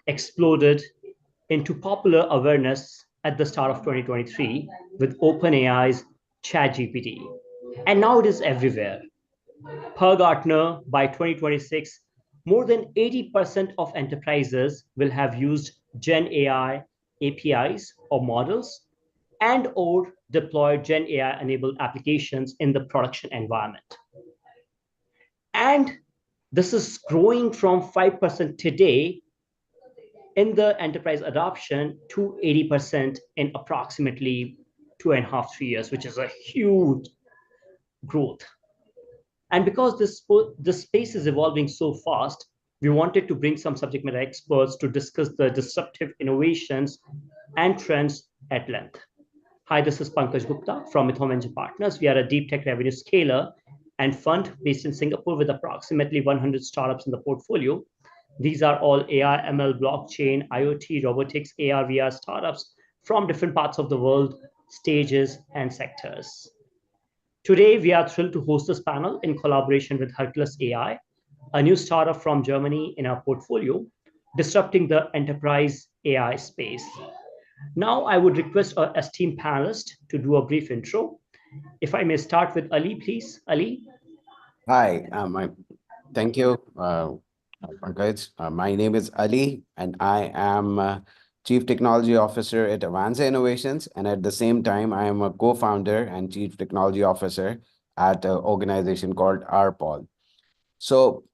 exploded into popular awareness at the start of 2023 with OpenAI's ChatGPT. And now it is everywhere. Per Gartner, by 2026, more than 80% of enterprises will have used Gen AI APIs or models and or deployed Gen AI enabled applications in the production environment. And this is growing from 5% today in the enterprise adoption to 80% in approximately 2.5, 3 years, which is a huge growth. And because this space is evolving so fast, we wanted to bring some subject matter experts to discuss the disruptive innovations and trends at length. Hi, this is Pankaj Gupta from EthAum Engine Partners. We are a deep tech revenue scaler and fund based in Singapore with approximately 100 startups in the portfolio. These are all AI, ML, blockchain, IoT, robotics, AR, VR startups from different parts of the world, stages, and sectors. Today, we are thrilled to host this panel in collaboration with Hercules AI, a new startup from Germany in our portfolio, disrupting the enterprise AI space. Now, I would request our esteemed panelist to do a brief intro. If I may start with Ali, please. Ali. Hi, thank you, Pankaj. My name is Ali, and I am Chief Technology Officer at Avanza Innovations, and at the same time, I am a co-founder and Chief Technology Officer at an organization called RPOL. So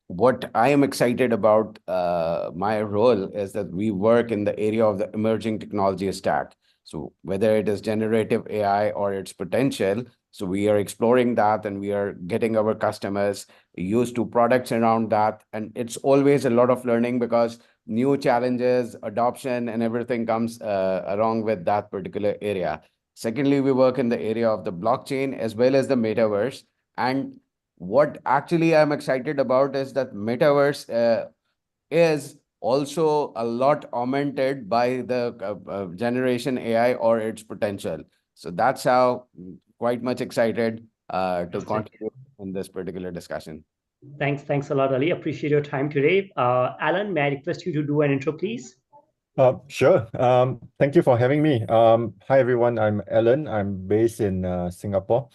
what I am excited about my role is that we work in the area of the emerging technology stack. So whether it is generative AI or its potential, so we are exploring that and we are getting our customers used to products around that. And it's always a lot of learning because new challenges, adoption, and everything comes along with that particular area. Secondly, we work in the area of the blockchain as well as the metaverse. And what actually I'm excited about is that metaverse is also a lot augmented by the generation AI or its potential. So that's how quite much excited to contribute in this particular discussion. Thanks a lot, Ali. Appreciate your time today. Alan, may I request you to do an intro, please? Sure. Thank you for having me. Hi, everyone. I'm Alan. I'm based in Singapore.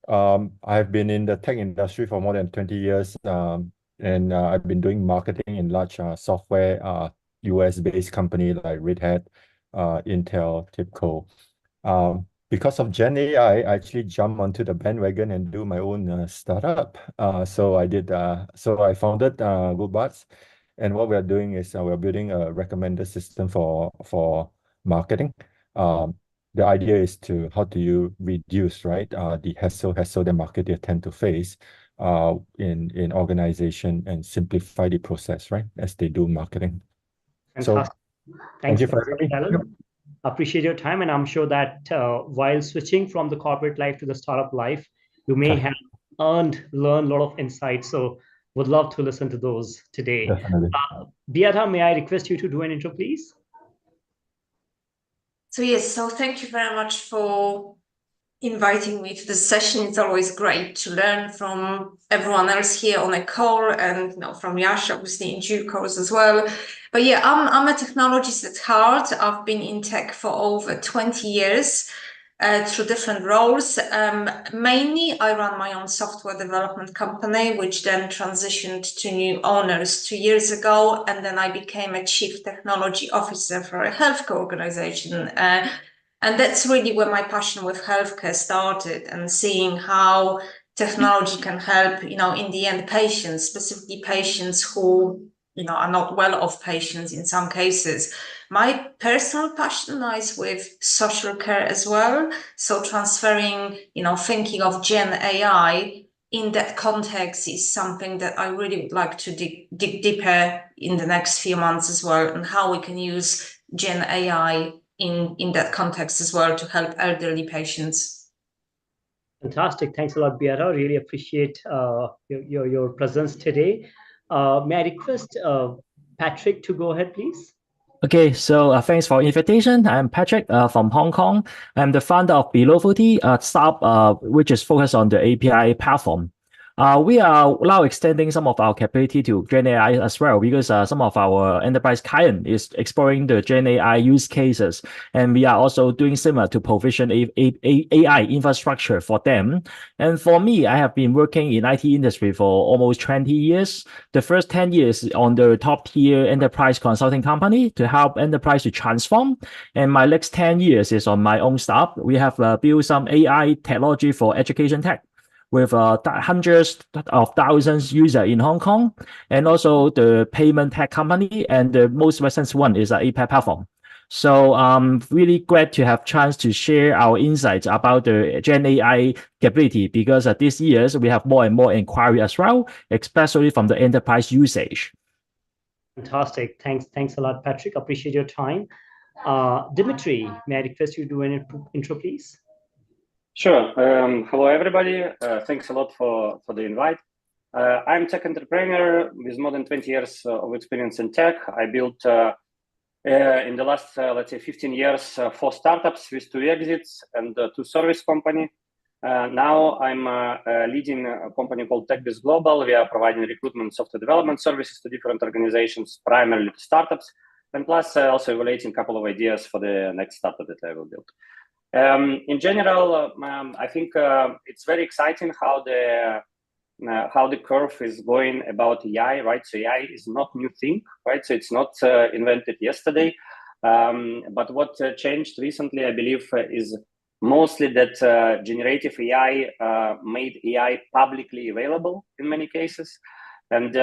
I've been in the tech industry for more than 20 years, and I've been doing marketing in large software US-based company like Red Hat, Intel, TIBCO. Because of Gen AI, I actually jumped onto the bandwagon and do my own startup. So I founded Goodbuds, and what we are doing is we're building a recommender system for marketing. The idea is how do you reduce the hassle that marketers tend to face in organization and simplify the process as they do marketing. Fantastic. So thank you for having me. Alan. Appreciate your time, and I'm sure that while switching from the corporate life to the startup life, you may have learned a lot of insights. So would love to listen to those today. Definitely. Beata, may I request you to do an intro, please? So yes, so thank you very much for inviting me to this session. It's always great to learn from everyone else here on a call, and from Yash, obviously in due course as well. But yeah, I'm a technologist at heart. I've been in tech for over 20 years through different roles. Mainly, I run my own software development company, which then transitioned to new owners 2 years ago, and then I became a chief technology officer for a healthcare organization. And that's really where my passion with healthcare started, and seeing how technology can help, in the end, patients, specifically patients who, are not well off patients in some cases. My personal passion lies with social care as well. So transferring, thinking of Gen AI in that context is something that I really would like to dig deeper in the next few months as well, and how we can use Gen AI in that context as well to help elderly patients. Fantastic. Thanks a lot, Beata. Really appreciate your presence today. May I request Patrick to go ahead, please? Okay, so thanks for invitation. I'm Patrick from Hong Kong. I'm the founder of Below 40, a startup which is focused on the API platform. We are now extending some of our capability to Gen AI as well because some of our enterprise client is exploring the Gen AI use cases, and we are also doing similar to provision AI infrastructure for them. And for me, I have been working in IT industry for almost 20 years. The first 10 years on the top tier enterprise consulting company to help enterprise to transform, and my next 10 years is on my own startup. We have built some AI technology for education tech with hundreds of thousands users in Hong Kong, and also the payment tech company, and the most recent one is APAC platform. So I'm really glad to have chance to share our insights about the Gen AI capability because these years we have more and more inquiry as well, especially from the enterprise usage. Fantastic. Thanks a lot, Patrick. Appreciate your time. Dimitri, may I request you to do an intro, please? Sure. Hello, everybody. Thanks a lot for the invite. I'm a tech entrepreneur with more than 20 years of experience in tech. I built in the last, let's say, 15 years, 4 startups with 2 exits and 2 service company. Now I'm leading a company called TechBiz Global. We are providing recruitment software development services to different organizations, primarily to startups, and plus also evaluating a couple of ideas for the next startup that I will build. In general, I think it's very exciting how the curve is going about AI, right? So AI is not new thing, right? So it's not invented yesterday. But what changed recently, I believe, is mostly that generative AI made AI publicly available in many cases. And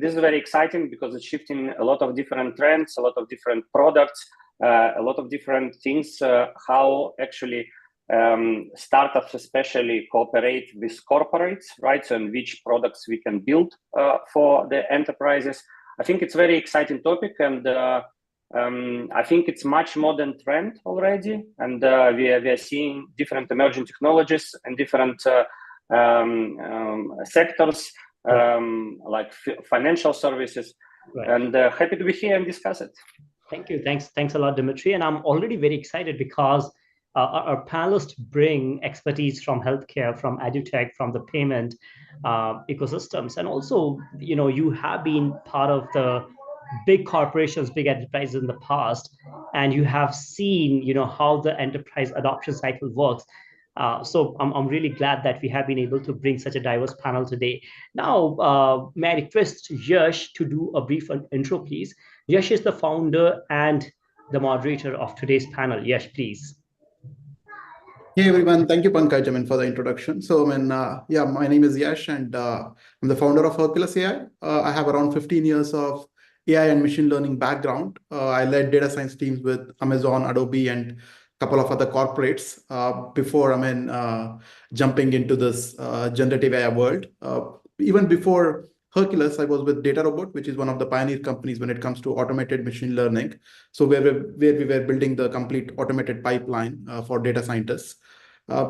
this is very exciting because it's shifting a lot of different trends, a lot of different products, a lot of different things, how actually startups especially cooperate with corporates, right? So, and which products we can build for the enterprises. I think it's a very exciting topic, and I think it's much more than trend already. And we are seeing different emerging technologies and different sectors, like financial services. Right. And happy to be here and discuss it. Thank you. Thanks a lot, Dimitri. And I'm already very excited because our panelists bring expertise from healthcare, from edutech, from the payment ecosystems. And also, you have been part of the big corporations, big enterprises in the past, and you have seen, how the enterprise adoption cycle works. So I'm really glad that we have been able to bring such a diverse panel today. Now, may I request Yash to do a brief intro, please? Yash is the founder and the moderator of today's panel. Yash, please. Hey everyone, thank you Pankaj for the introduction. So yeah, my name is Yash and I'm the founder of Hercules AI. I have around 15 years of AI and machine learning background. I led data science teams with Amazon, Adobe, and a couple of other corporates before jumping into this generative AI world. Even before Hercules, I was with DataRobot, which is one of the pioneer companies when it comes to automated machine learning. So where we were building the complete automated pipeline for data scientists.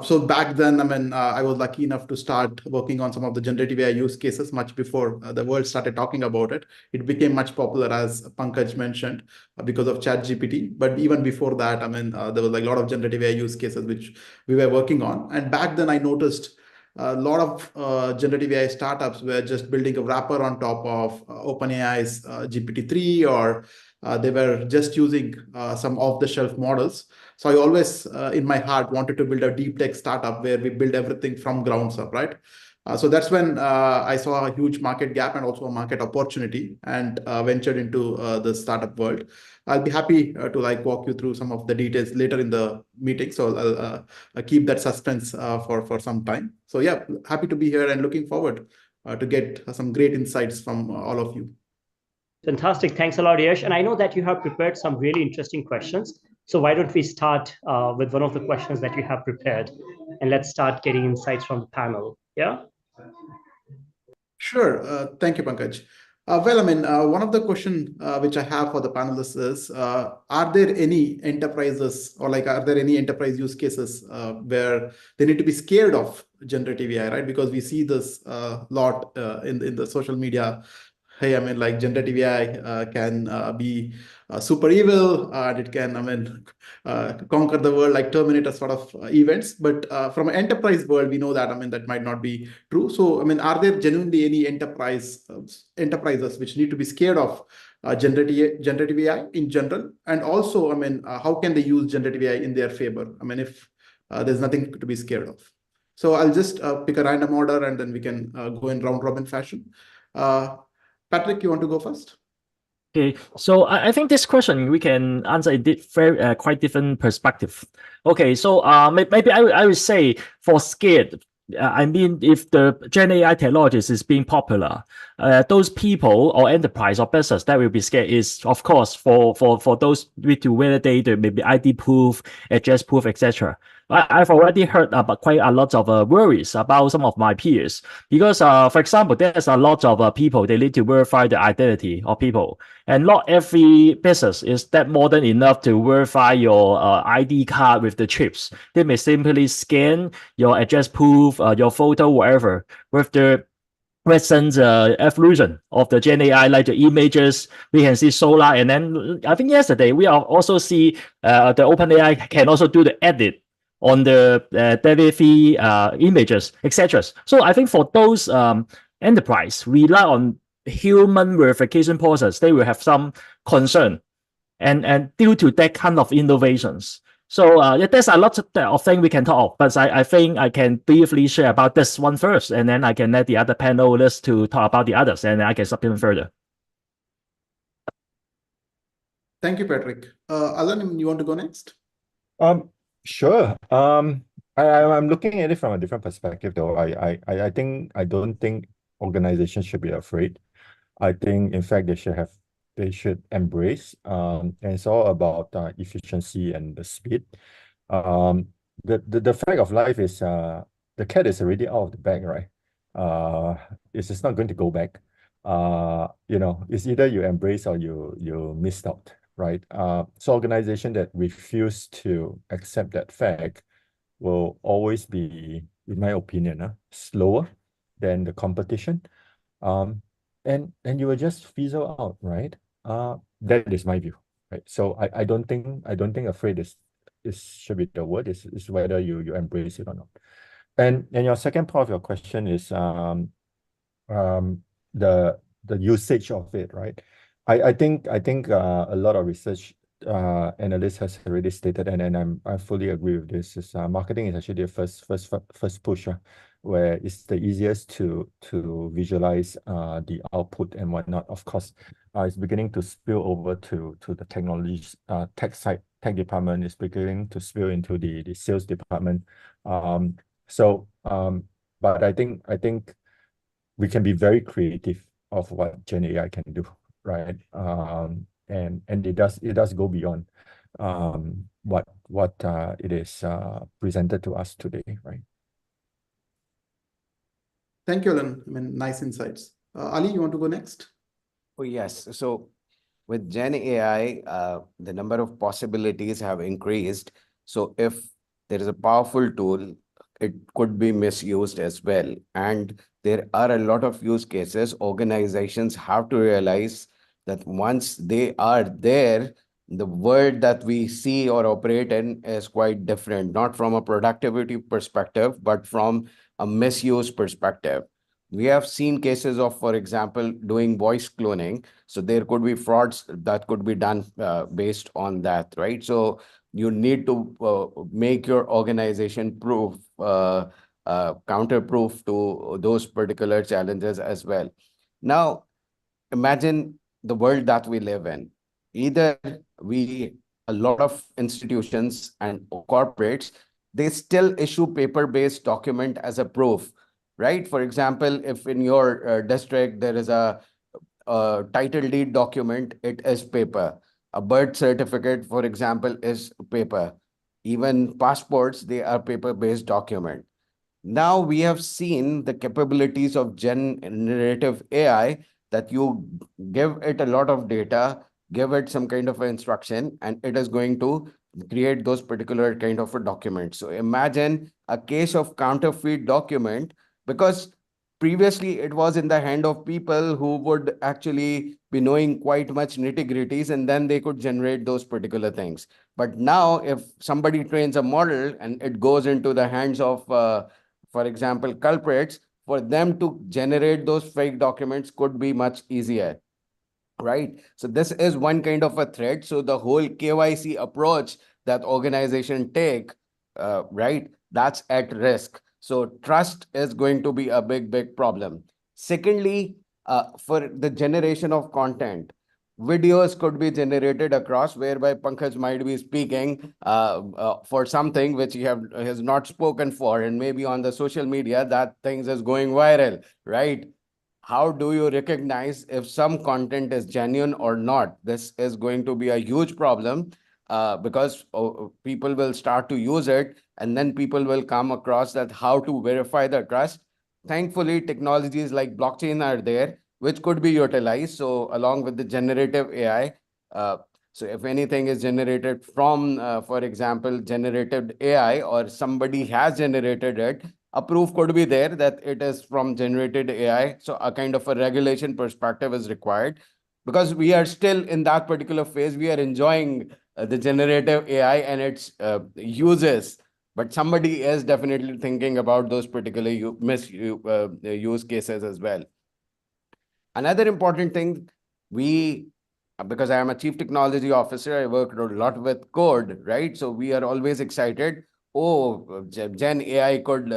So back then, I was lucky enough to start working on some of the generative AI use cases much before the world started talking about it. It became much popular, as Pankaj mentioned, because of ChatGPT. But even before that, there was like a lot of generative AI use cases which we were working on. And back then, I noticed a lot of generative AI startups were just building a wrapper on top of OpenAI's GPT-3, or they were just using some off-the-shelf models. So I always, in my heart, wanted to build a deep tech startup where we build everything from ground up, right? So that's when I saw a huge market gap and also a market opportunity, and ventured into the startup world. I'll be happy to walk you through some of the details later in the meeting. So I'll keep that suspense for some time. So yeah, happy to be here and looking forward to get some great insights from all of you. Fantastic. Thanks a lot, Yash. And I know that you have prepared some really interesting questions. So why don't we start with one of the questions that you have prepared, and let's start getting insights from the panel. Yeah? Sure. Thank you, Pankaj. One of the questions which I have for the panelists is, are there any enterprises or are there any enterprise use cases where they need to be scared of generative AI, right? Because we see this lot in the social media hey, I mean, like generative AI can be super evil and it can, I mean, conquer the world like Terminator sort of events. But from an enterprise world, we know that, I mean, that might not be true. So, I mean, are there genuinely any enterprises which need to be scared of generative AI in general? And also, I mean, how can they use generative AI in their favor? I mean, if there's nothing to be scared of. So I'll just pick a random order and then we can go in round robin fashion. Patrick, you want to go first? Okay, so I think this question we can answer it very quite different perspective. Okay, so maybe I would say for scared. I mean, if the Gen AI technologies is being popular, those people or enterprise or business that will be scared is, of course, for those need to validate maybe ID proof, address proof, etc. I've already heard about quite a lot of worries about some of my peers because, for example, there's a lot of people they need to verify the identity of people, and not every business is that modern enough to verify your ID card with the chips. They may simply scan your address proof, your photo, whatever, with the recent evolution of the Gen AI, like the images, we can see Solar, and then I think yesterday we also see the OpenAI can also do the edit on the derivative images, etc. So I think for those enterprise rely on human verification process, they will have some concern, and due to that kind of innovations. So there's a lot of things we can talk, but I think I can briefly share about this one first, and then I can let the other panelists to talk about the others, and then I can supplement further. Thank you, Patrick. Alan, you want to go next? Sure. I'm looking at it from a different perspective, though. I don't think organizations should be afraid. I think, in fact, they should embrace. And it's all about efficiency and the speed. The fact of life is the cat is already out of the bag, right? It's just not going to go back. It's either you embrace or you missed out, right? So organization that refuse to accept that fact will always be, in my opinion, slower than the competition. And you will just fizzle out, right? That is my view, right? So I don't think afraid is should be the word. Is whether you embrace it or not. And your second part of your question is the usage of it, right? I think a lot of research analysts has already stated, and I fully agree with this. Is marketing is actually the first push, where it's the easiest to visualize the output and whatnot. Of course, it's beginning to spill over to the technology tech department. Is beginning to spill into the sales department. But I think we can be very creative of what Gen AI can do, right? And it does go beyond what it is presented to us today, right? Thank you, Alan. I mean, nice insights. Ali, you want to go next? Oh, yes. So with Gen AI, the number of possibilities have increased. So if there is a powerful tool, it could be misused as well. And there are a lot of use cases. Organizations have to realize that once they are there, the world that we see or operate in is quite different, not from a productivity perspective, but from a misuse perspective. We have seen cases of, for example, doing voice cloning. So there could be frauds that could be done based on that, right? So you need to make your organization proof, counterproof to those particular challenges as well. Now, imagine the world that we live in. Either a lot of institutions and corporates, they still issue paper-based document as a proof, right? For example, if in your district there is a title deed document, it is paper. A birth certificate, for example, is paper. Even passports, they are paper-based document. Now we have seen the capabilities of generative AI that you give it a lot of data, give it some kind of an instruction, and it is going to create those particular kind of a document. So imagine a case of counterfeit document, because previously it was in the hand of people who would actually be knowing quite much nitty-gritties, and then they could generate those particular things. But now if somebody trains a model and it goes into the hands of, for example, culprits, for them to generate those fake documents could be much easier. Right. So this is one kind of a threat. So the whole KYC approach that organization take, right, that's at risk. So trust is going to be a big problem. Secondly, for the generation of content, videos could be generated across, whereby Pankaj might be speaking for something which he has not spoken for, and maybe on the social media that things is going viral, right? How do you recognize if some content is genuine or not? This is going to be a huge problem, because people will start to use it, and then people will come across that how to verify the trust. Thankfully, technologies like blockchain are there, which could be utilized. So along with the generative AI, so if anything is generated from, for example, generative AI, or somebody has generated it, a proof could be there that it is from generated AI. So a kind of a regulation perspective is required, because we are still in that particular phase. We are enjoying the generative AI and its uses, but somebody is definitely thinking about those particular use cases as well. Another important thing, because I am a chief technology officer, I work a lot with code, right? So we are always excited. Oh, Gen AI could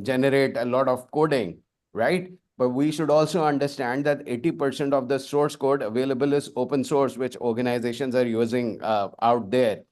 generate a lot of coding, right? But we should also understand that 80% of the source code available is open source, which organizations are using out there.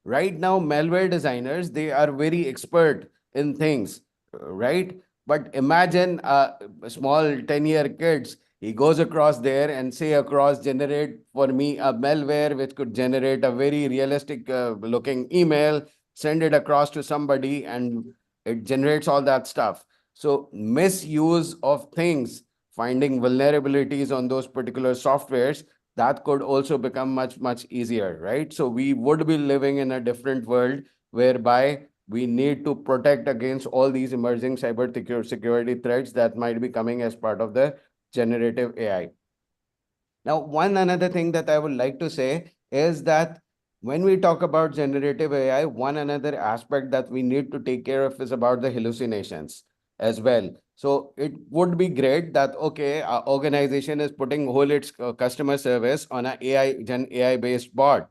Right now, malware designers, they are very expert in things, right? But imagine a small 10-year kids, he goes across there and say across, generate for me a malware which could generate a very realistic looking email, send it across to somebody, and it generates all that stuff. So misuse of things, finding vulnerabilities on those particular softwares, that could also become much easier, right? So we would be living in a different world, whereby we need to protect against all these emerging cyber security threats that might be coming as part of the generative AI. Now, one another thing that I would like to say is that when we talk about generative AI, one another aspect that we need to take care of is about the hallucinations as well. So it would be great that, okay, our organization is putting whole its customer service on a Gen AI based bot,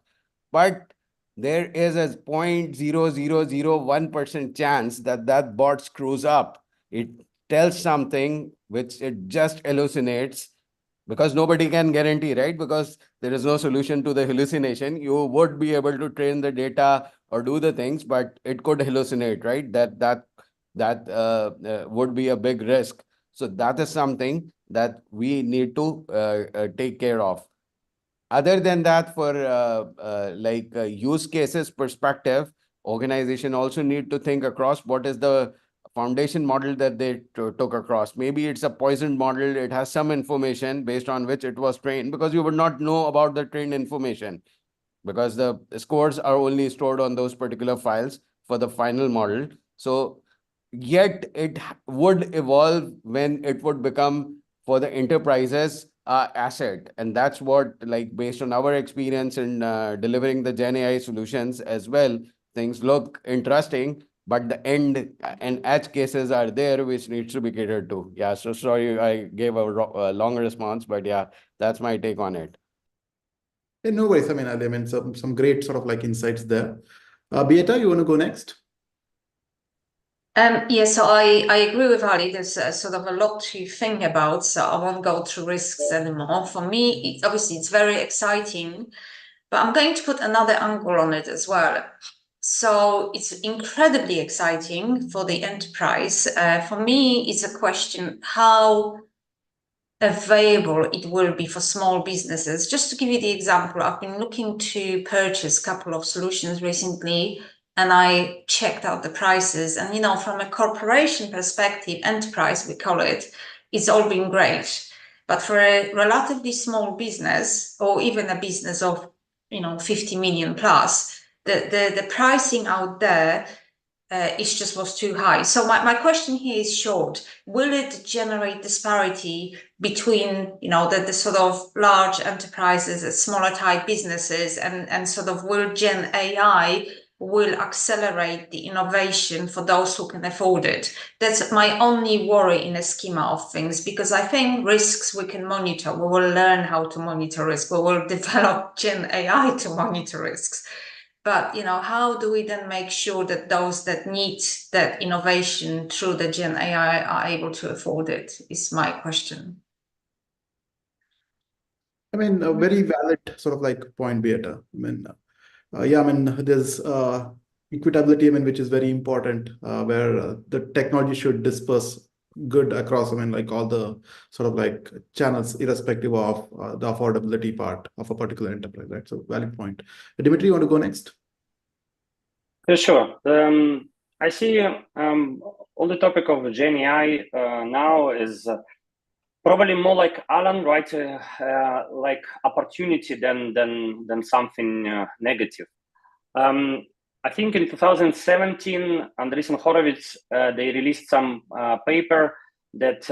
but there is a 0.0001% chance that that bot screws up. It tells something which it just hallucinates, because nobody can guarantee, right? Because there is no solution to the hallucination. You would be able to train the data or do the things, but it could hallucinate, right? That would be a big risk. So that is something that we need to take care of. Other than that, for use cases perspective, organization also need to think across what is the foundation model that they took across. Maybe it's a poisoned model. It has some information based on which it was trained, because you would not know about the trained information, because the scores are only stored on those particular files for the final model. So yet it would evolve when it would become for the enterprises asset. And that's what, like, based on our experience in delivering the Gen AI solutions as well, things look interesting, but the end and edge cases are there, which needs to be catered to. Yeah, so sorry, I gave a long response, but yeah, that's my take on it. Yeah, no worries. I mean, some great sort of like insights there. Beata, you want to go next? Yeah, so I agree with Ali. There's sort of a lot to think about, so I won't go through risks anymore. For me, obviously it's very exciting, but I'm going to put another angle on it as well. So it's incredibly exciting for the enterprise. For me, it's a question how available it will be for small businesses. Just to give you the example, I've been looking to purchase a couple of solutions recently, and I checked out the prices. And, you know, from a corporation perspective, enterprise, we call it, it's all been great. But for a relatively small business, or even a business of, 50 million plus, the pricing out there it just was too high. So my question here is short. Will it generate disparity between, you know, the sort of large enterprises and smaller type businesses, and sort of will Gen AI will accelerate the innovation for those who can afford it? That's my only worry in a schema of things, because I think risks we can monitor. We will learn how to monitor risk. We will develop Gen AI to monitor risks. But, you know, how do we then make sure that those that need that innovation through the Gen AI are able to afford it, is my question. I mean, a very valid sort of like point, Beata. I mean, yeah, I mean, there's equitability, I mean, which is very important, where the technology should disperse good across, I mean, like all the sort of like channels, irrespective of the affordability part of a particular enterprise, right? So valid point. Dimitri, you want to go next? Yeah, sure. I see on the topic of Gen AI now is probably more like Alan, right? Like opportunity than something negative. I think in 2017, Andreessen Horowitz, they released some paper that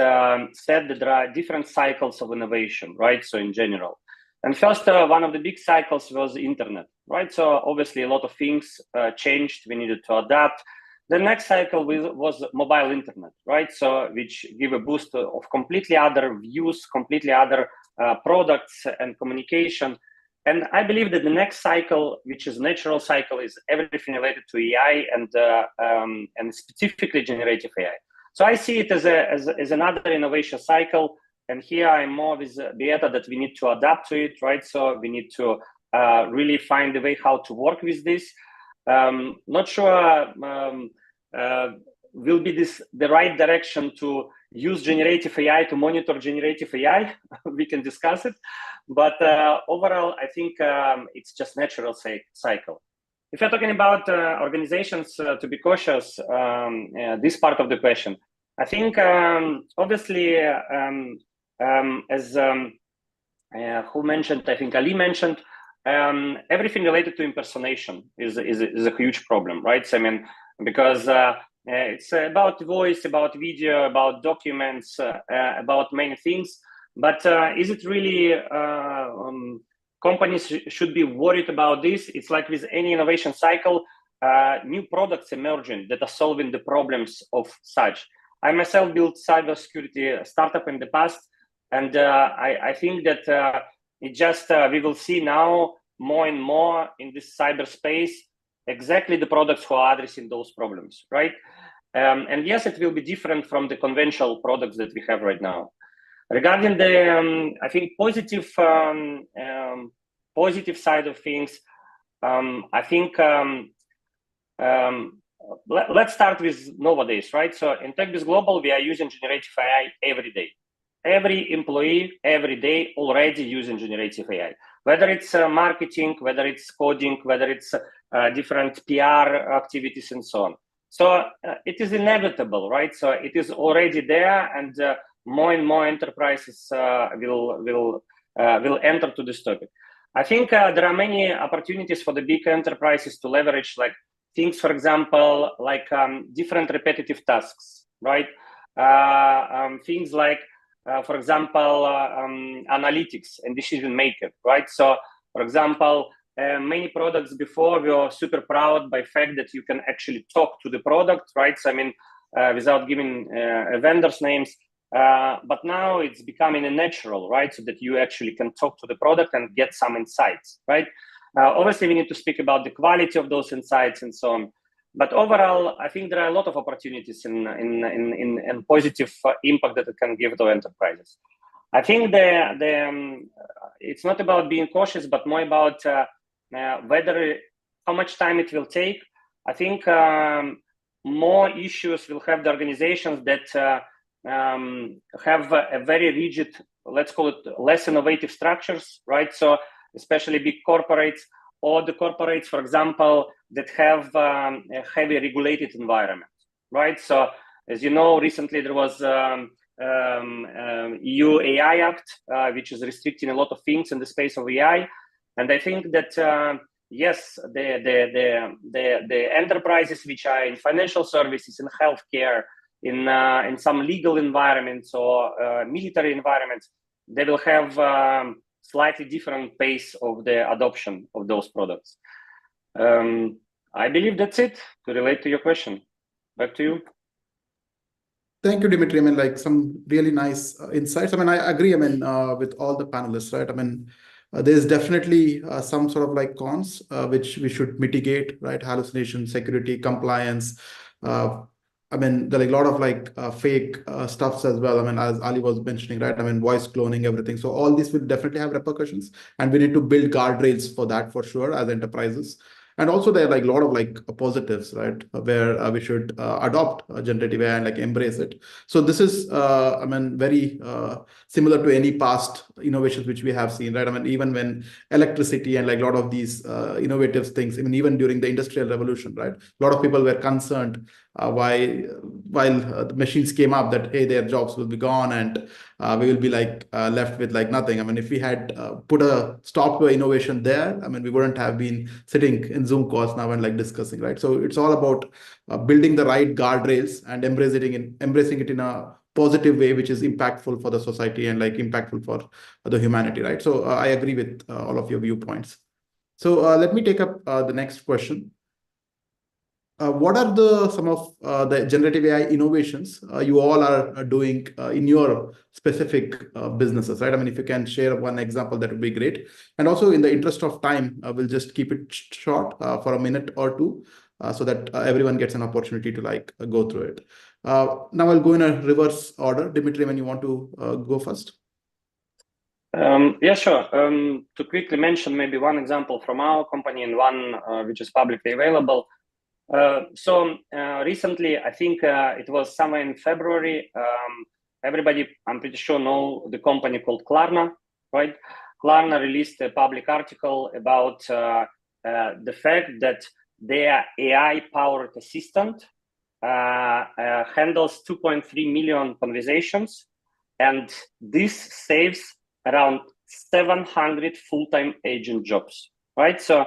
said that there are different cycles of innovation, right? So in general. And first, one of the big cycles was internet, right? So obviously a lot of things changed, we needed to adapt. The next cycle was mobile internet, right? So which give a boost of completely other views, completely other products and communication. And I believe that the next cycle, which is natural cycle, is everything related to AI and specifically generative AI. So I see it as another innovation cycle. And here I'm more with Beata that we need to adapt to it, right? So we need to really find a way how to work with this. Not sure will be this the right direction to use generative AI to monitor generative AI. We can discuss it. But overall, I think it's just natural cycle. If you're talking about organizations to be cautious, this part of the question, I think obviously, as who mentioned, I think Ali mentioned, everything related to impersonation is a huge problem, right? So, I mean, because it's about voice, about video, about documents, about many things. But is it really companies should be worried about this? It's like with any innovation cycle, new products emerging that are solving the problems of such. I myself built cybersecurity startup in the past, and I think that it just we will see now more and more in this cyberspace exactly the products who are addressing those problems, right? And yes, it will be different from the conventional products that we have right now. Regarding the, I think positive side of things, I think let's start with nowadays, right? So in TechBiz Global, we are using generative AI every day. Every employee every day already using generative AI, whether it's marketing, whether it's coding, whether it's different PR activities and so on. So it is inevitable, right? So it is already there, and more and more enterprises will enter to this topic. I think there are many opportunities for the big enterprises to leverage like things, for example, like different repetitive tasks, right? Things like, for example, analytics and decision maker, right? So, for example, many products before we were super proud by the fact that you can actually talk to the product, right? So, I mean, without giving vendors' names, but now it's becoming a natural, right? So that you actually can talk to the product and get some insights, right? Obviously, we need to speak about the quality of those insights and so on. But overall, I think there are a lot of opportunities in positive impact that it can give to enterprises. I think it's not about being cautious, but more about how much time it will take. I think more issues will have the organizations that have a very rigid, let's call it less innovative structures, right? So especially big corporates, or the corporates, for example, that have a heavy regulated environment, right? So as you know, recently there was EU AI Act, which is restricting a lot of things in the space of AI. And I think that yes, the enterprises which are in financial services, in healthcare, in some legal environments or military environments, they will have slightly different pace of the adoption of those products. I believe that's it to relate to your question. Back to you. Thank you, Dimitri. I mean, like some really nice insights. I mean, I agree. I mean, with all the panelists, right? I mean, there's definitely some sort of like cons which we should mitigate, right? Hallucination, security, compliance. I mean, there are like a lot of like fake stuffs as well. I mean, as Ali was mentioning, right? I mean, voice cloning, everything. So all this will definitely have repercussions, and we need to build guardrails for that for sure as enterprises. And also there are like a lot of like positives, right? Where we should adopt generative AI and like embrace it. So this is, I mean, very similar to any past innovations which we have seen, right? I mean, even when electricity and like a lot of these innovative things, I mean, even during the Industrial Revolution, right? A lot of people were concerned while the machines came up that, hey, their jobs will be gone and we will be like left with like nothing. I mean, if we had put a stop to innovation there, I mean, we wouldn't have been sitting in Zoom calls now and like discussing, right? So it's all about building the right guardrails and embracing it in a positive way, which is impactful for the society and like impactful for the humanity, right? So I agree with all of your viewpoints. So let me take up the next question. What are some of the generative AI innovations you all are doing in your specific businesses, right? I mean, if you can share one example, that would be great. And also, in the interest of time, we'll just keep it short for a minute or two so that everyone gets an opportunity to like go through it. Now I'll go in a reverse order. Dimitri, when you want to go first. Yeah, sure. To quickly mention maybe one example from our company and one which is publicly available. Recently, I think it was somewhere in February, everybody, I'm pretty sure, know the company called Klarna, right? Klarna released a public article about the fact that their AI-powered assistant handles 2.3 million conversations, and this saves around 700 full-time agent jobs, right? So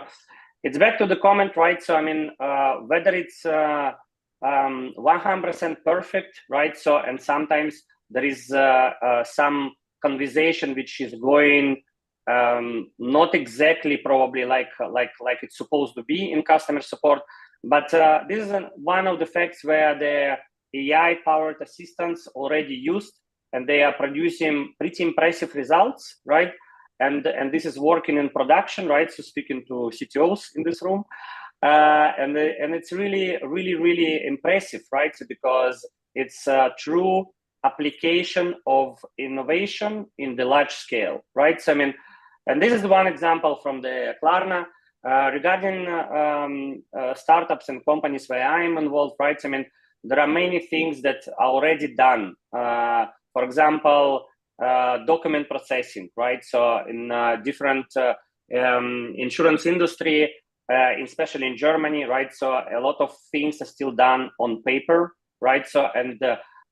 it's back to the comment, right? So I mean, whether it's 100% perfect, right? So, and sometimes there is some conversation which is going not exactly probably like it's supposed to be in customer support. But this is one of the facts where the AI-powered assistants already used, and they are producing pretty impressive results, right? And this is working in production, right? So speaking to CTOs in this room, and it's really impressive, right? So because it's a true application of innovation in the large scale, right? So I mean, and this is one example from the Klarna. Regarding startups and companies where I'm involved, right? I mean, there are many things that are already done. For example, document processing, right? So in different insurance industry, especially in Germany, right? So a lot of things are still done on paper, right? So and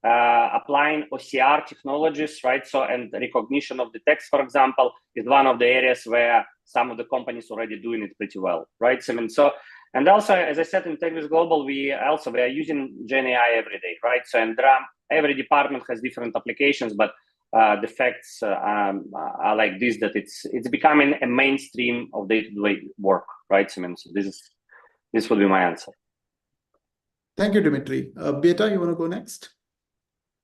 applying OCR technologies, right? So and recognition of the text, for example, is one of the areas where some of the companies already doing it pretty well, right? So, I mean, so and also, as I said, in TechVis Global, we are using Gen AI every day, right? So and every department has different applications, but the facts are like this, that it's becoming a mainstream of day-to-day work, right? So, I mean, so this would be my answer. Thank you, Dimitri. Beata, you want to go next?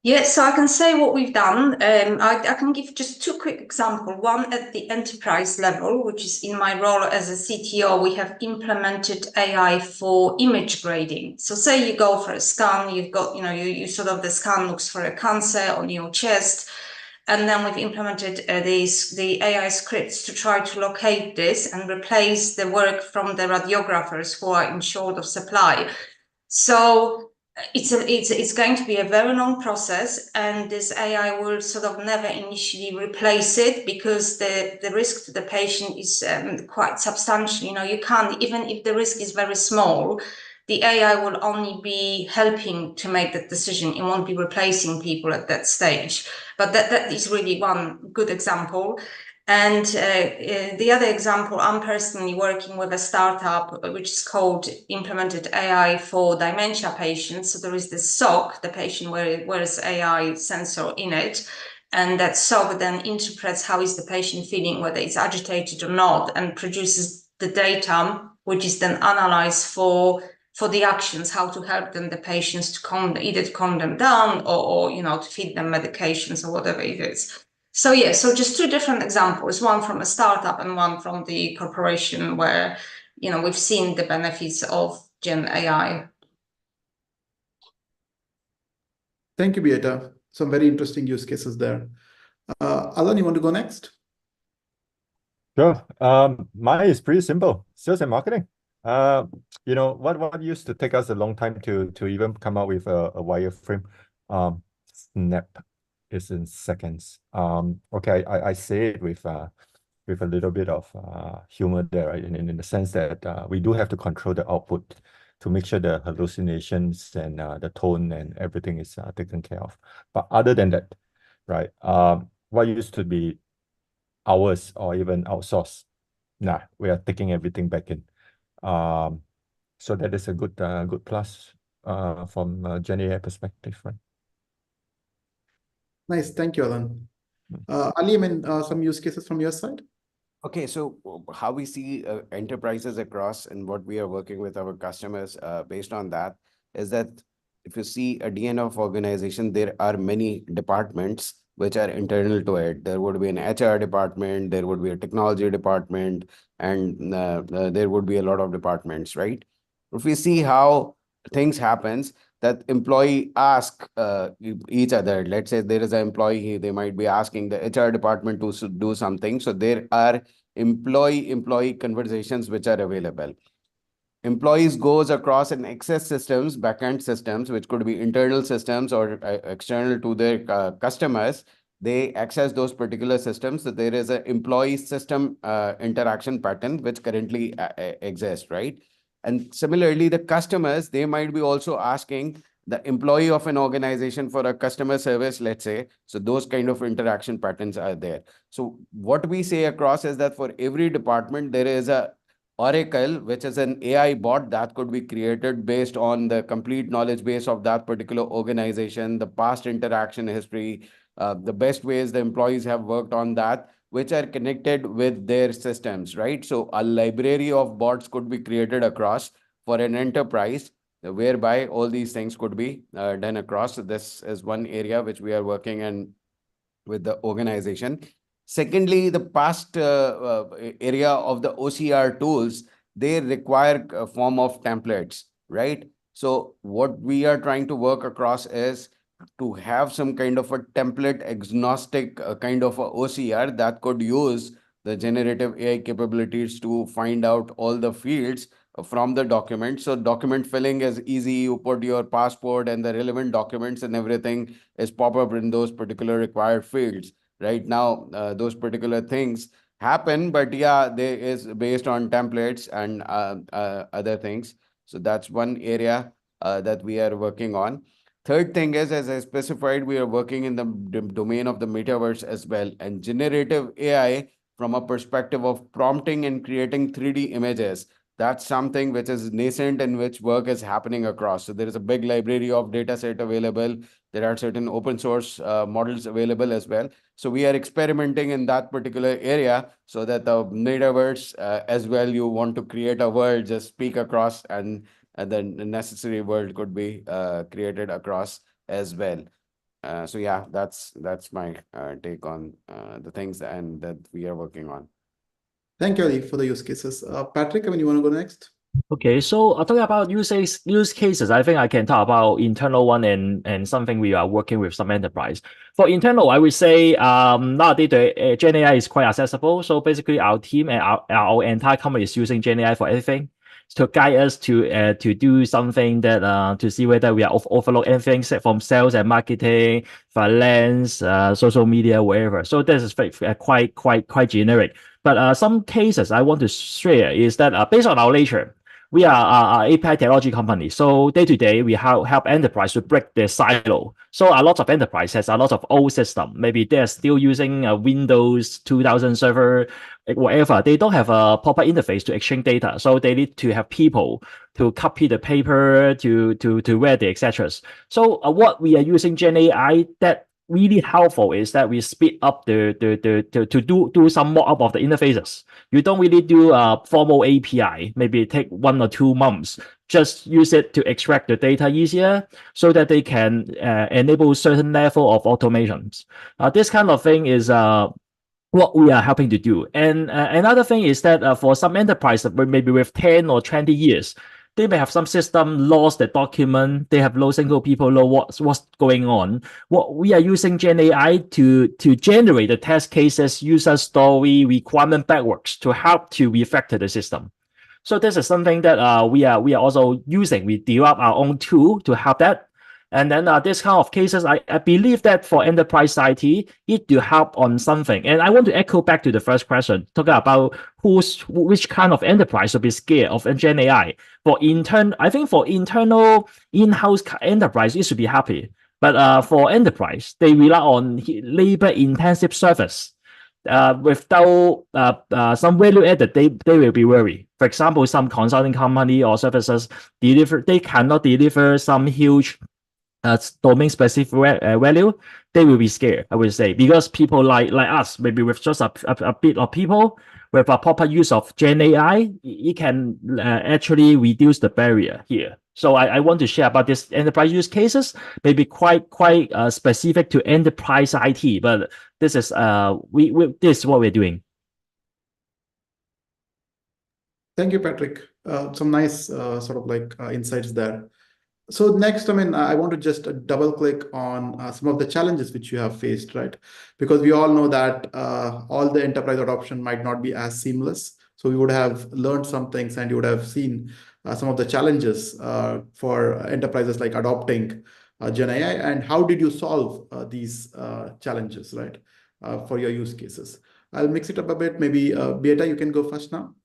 Yeah, so I can say what we've done. I can give just two quick examples. One at the enterprise level, which is in my role as a CTO, we have implemented AI for image grading. So say you go for a scan, you've got, you sort of, the scan looks for a cancer on your chest. And then we've implemented the AI scripts to try to locate this and replace the work from the radiographers who are in short of supply. So it's going to be a very long process, and this AI will sort of never initially replace it, because the risk to the patient is quite substantial. You can't, even if the risk is very small, the AI will only be helping to make that decision. It won't be replacing people at that stage. But that is really one good example. And the other example, I'm personally working with a startup which is called Implemented AI for Dementia Patients. So there is this SOC, the patient wears AI sensor in it, and that SOC then interprets how is the patient feeling, whether it's agitated or not, and produces the data, which is then analyzed for the actions, how to help them, the patients, to either to calm them down or to feed them medications or whatever it is. So yeah, so just two different examples, one from a startup and one from the corporation where, we've seen the benefits of Gen AI. Thank you, Beata. Some very interesting use cases there. Alan, you want to go next? Sure. Mine is pretty simple. Sales and marketing. What used to take us a long time to even come up with a wireframe, Snap is in seconds. Okay, I say it with a little bit of humor there, right? In the sense that we do have to control the output to make sure the hallucinations and the tone and everything is taken care of. But other than that, right? What used to be hours or even outsourced, we are taking everything back in. So that is a good plus from a Gen AI perspective, right? Nice, thank you, Alan. Ali, some use cases from your side? Okay, so how we see enterprises across and what we are working with our customers based on that is that if you see a DNA of organization, there are many departments which are internal to it. There would be an HR department, there would be a technology department, and there would be a lot of departments, right? If we see how things happens, that employee ask each other. Let's say there is an employee, they might be asking the HR department to do something. So there are employee conversations which are available. Employees goes across and access systems, backend systems, which could be internal systems or external to their customers. They access those particular systems. So there is an employee system interaction pattern which currently exists, right? And similarly, the customers, they might be also asking the employee of an organization for a customer service, let's say. So those kind of interaction patterns are there. So what we say across is that for every department, there is a Oracle, which is an AI bot that could be created based on the complete knowledge base of that particular organization, the past interaction history, the best ways the employees have worked on that, which are connected with their systems, right? So a library of bots could be created across for an enterprise, whereby all these things could be done across. So this is one area which we are working in with the organization. Secondly, the past area of the OCR tools, they require a form of templates, right? So what we are trying to work across is to have some kind of a template agnostic kind of a OCR that could use the generative AI capabilities to find out all the fields from the document. So document filling is easy. You put your passport and the relevant documents and everything is pop up in those particular required fields. Right now, those particular things happen, but yeah, there is based on templates and other things. So that's one area that we are working on. Third thing is, as I specified, we are working in the domain of the metaverse as well, and generative AI from a perspective of prompting and creating 3D images. That's something which is nascent and which work is happening across. So there is a big library of data set available. There are certain open source models available as well. So we are experimenting in that particular area so that the metaverse as well, you want to create a world, just speak across and the necessary world could be created across as well. So yeah, that's my take on the things and that we are working on. Thank you, Ali, for the use cases. Patrick, you want to go next? Okay, so talking about use cases, I think I can talk about internal one and something we are working with some enterprise. For internal, I would say nowadays the Gen AI is quite accessible. So basically, our team and our entire company is using Gen AI for everything to guide us to do something that to see whether we are overlook anything from sales and marketing, finance, social media, wherever. So this is quite generic. But some cases I want to share is that based on our nature, we are a API technology company. So day to day, we help enterprise to break the silo. So a lot of enterprise has a lot of old system. Maybe they're still using a Windows 2000 server, whatever. They don't have a proper interface to exchange data. So they need to have people to copy the paper, to read the etc. So what we are using Gen AI that really helpful is that we speed up to do some mock up of the interfaces. You don't really do a formal API, maybe take 1 or 2 months. Just use it to extract the data easier so that they can enable certain level of automations. This kind of thing is what we are helping to do. And another thing is that for some enterprise, maybe with 10 or 20 years, they may have some system lost the document. They have no single people know what's going on. What we are using Gen AI to generate the test cases, user story, requirement backwards to help to refactor the system. So this is something that we are also using. We develop our own tool to help that. And then this kind of cases, I believe that for enterprise IT, it to help on something. And I want to echo back to the first question, talking about which kind of enterprise will be scared of Gen AI. I think for internal in-house enterprise, it should be happy. But for enterprise, they rely on labor-intensive service. Without some value added, they will be worried. For example, some consulting company or services they cannot deliver some huge domain specific value, they will be scared, I would say, because people like us, maybe with just a bit of people, with a proper use of Gen AI, it can actually reduce the barrier here. So I want to share about this enterprise use cases, maybe quite specific to enterprise IT, but this is this is what we're doing. Thank you, Patrick. Some nice insights there. So next, I want to just double click on some of the challenges which you have faced, right? Because we all know that all the enterprise adoption might not be as seamless. So we would have learned some things and you would have seen some of the challenges for enterprises like adopting Gen AI, and how did you solve these challenges, right? For your use cases. I'll mix it up a bit. Maybe Beata, you can go first now.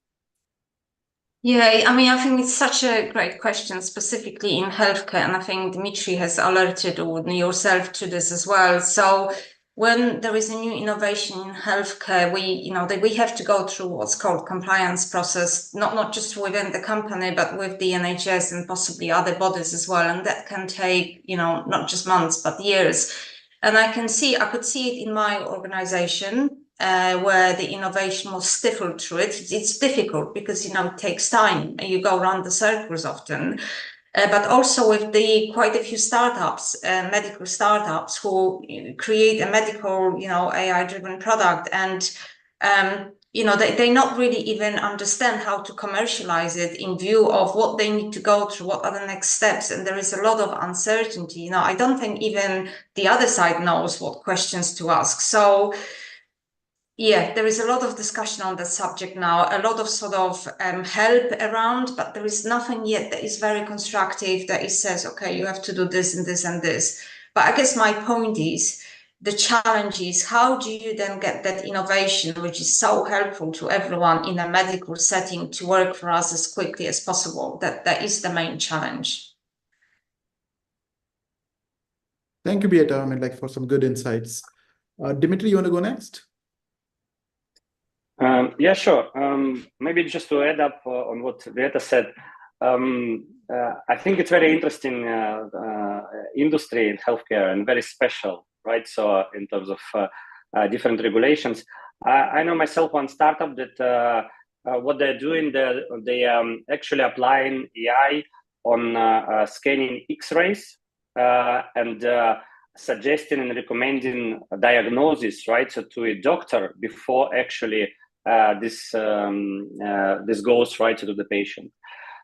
Yeah, I think it's such a great question, specifically in healthcare, and I think Dimitri has alerted yourself to this as well. So when there is a new innovation in healthcare, we have to go through what's called compliance process, not just within the company, but with the NHS and possibly other bodies as well. And that can take, not just months, but years. And I could see it in my organization, where the innovation was stifled through it. It's difficult because, it takes time and you go around the circles often. But also with quite a few startups, medical startups who create a medical, AI-driven product, and they not really even understand how to commercialize it in view of what they need to go through, what are the next steps, and there is a lot of uncertainty. I don't think even the other side knows what questions to ask. So yeah, there is a lot of discussion on that subject now, a lot of help around, but there is nothing yet that is very constructive that it says, okay, you have to do this and this and this. But I guess my point is, the challenge is, how do you then get that innovation, which is so helpful to everyone in a medical setting, to work for us as quickly as possible? That is the main challenge. Thank you, Beata, for some good insights. Dimitri, you want to go next? Yeah, sure. Maybe just to add up on what Beata said, I think it's very interesting industry in healthcare and very special, right? So in terms of different regulations, I know myself one startup that what they're doing, they actually applying AI on scanning X-rays and suggesting and recommending a diagnosis, right? So to a doctor before actually this goes right to the patient.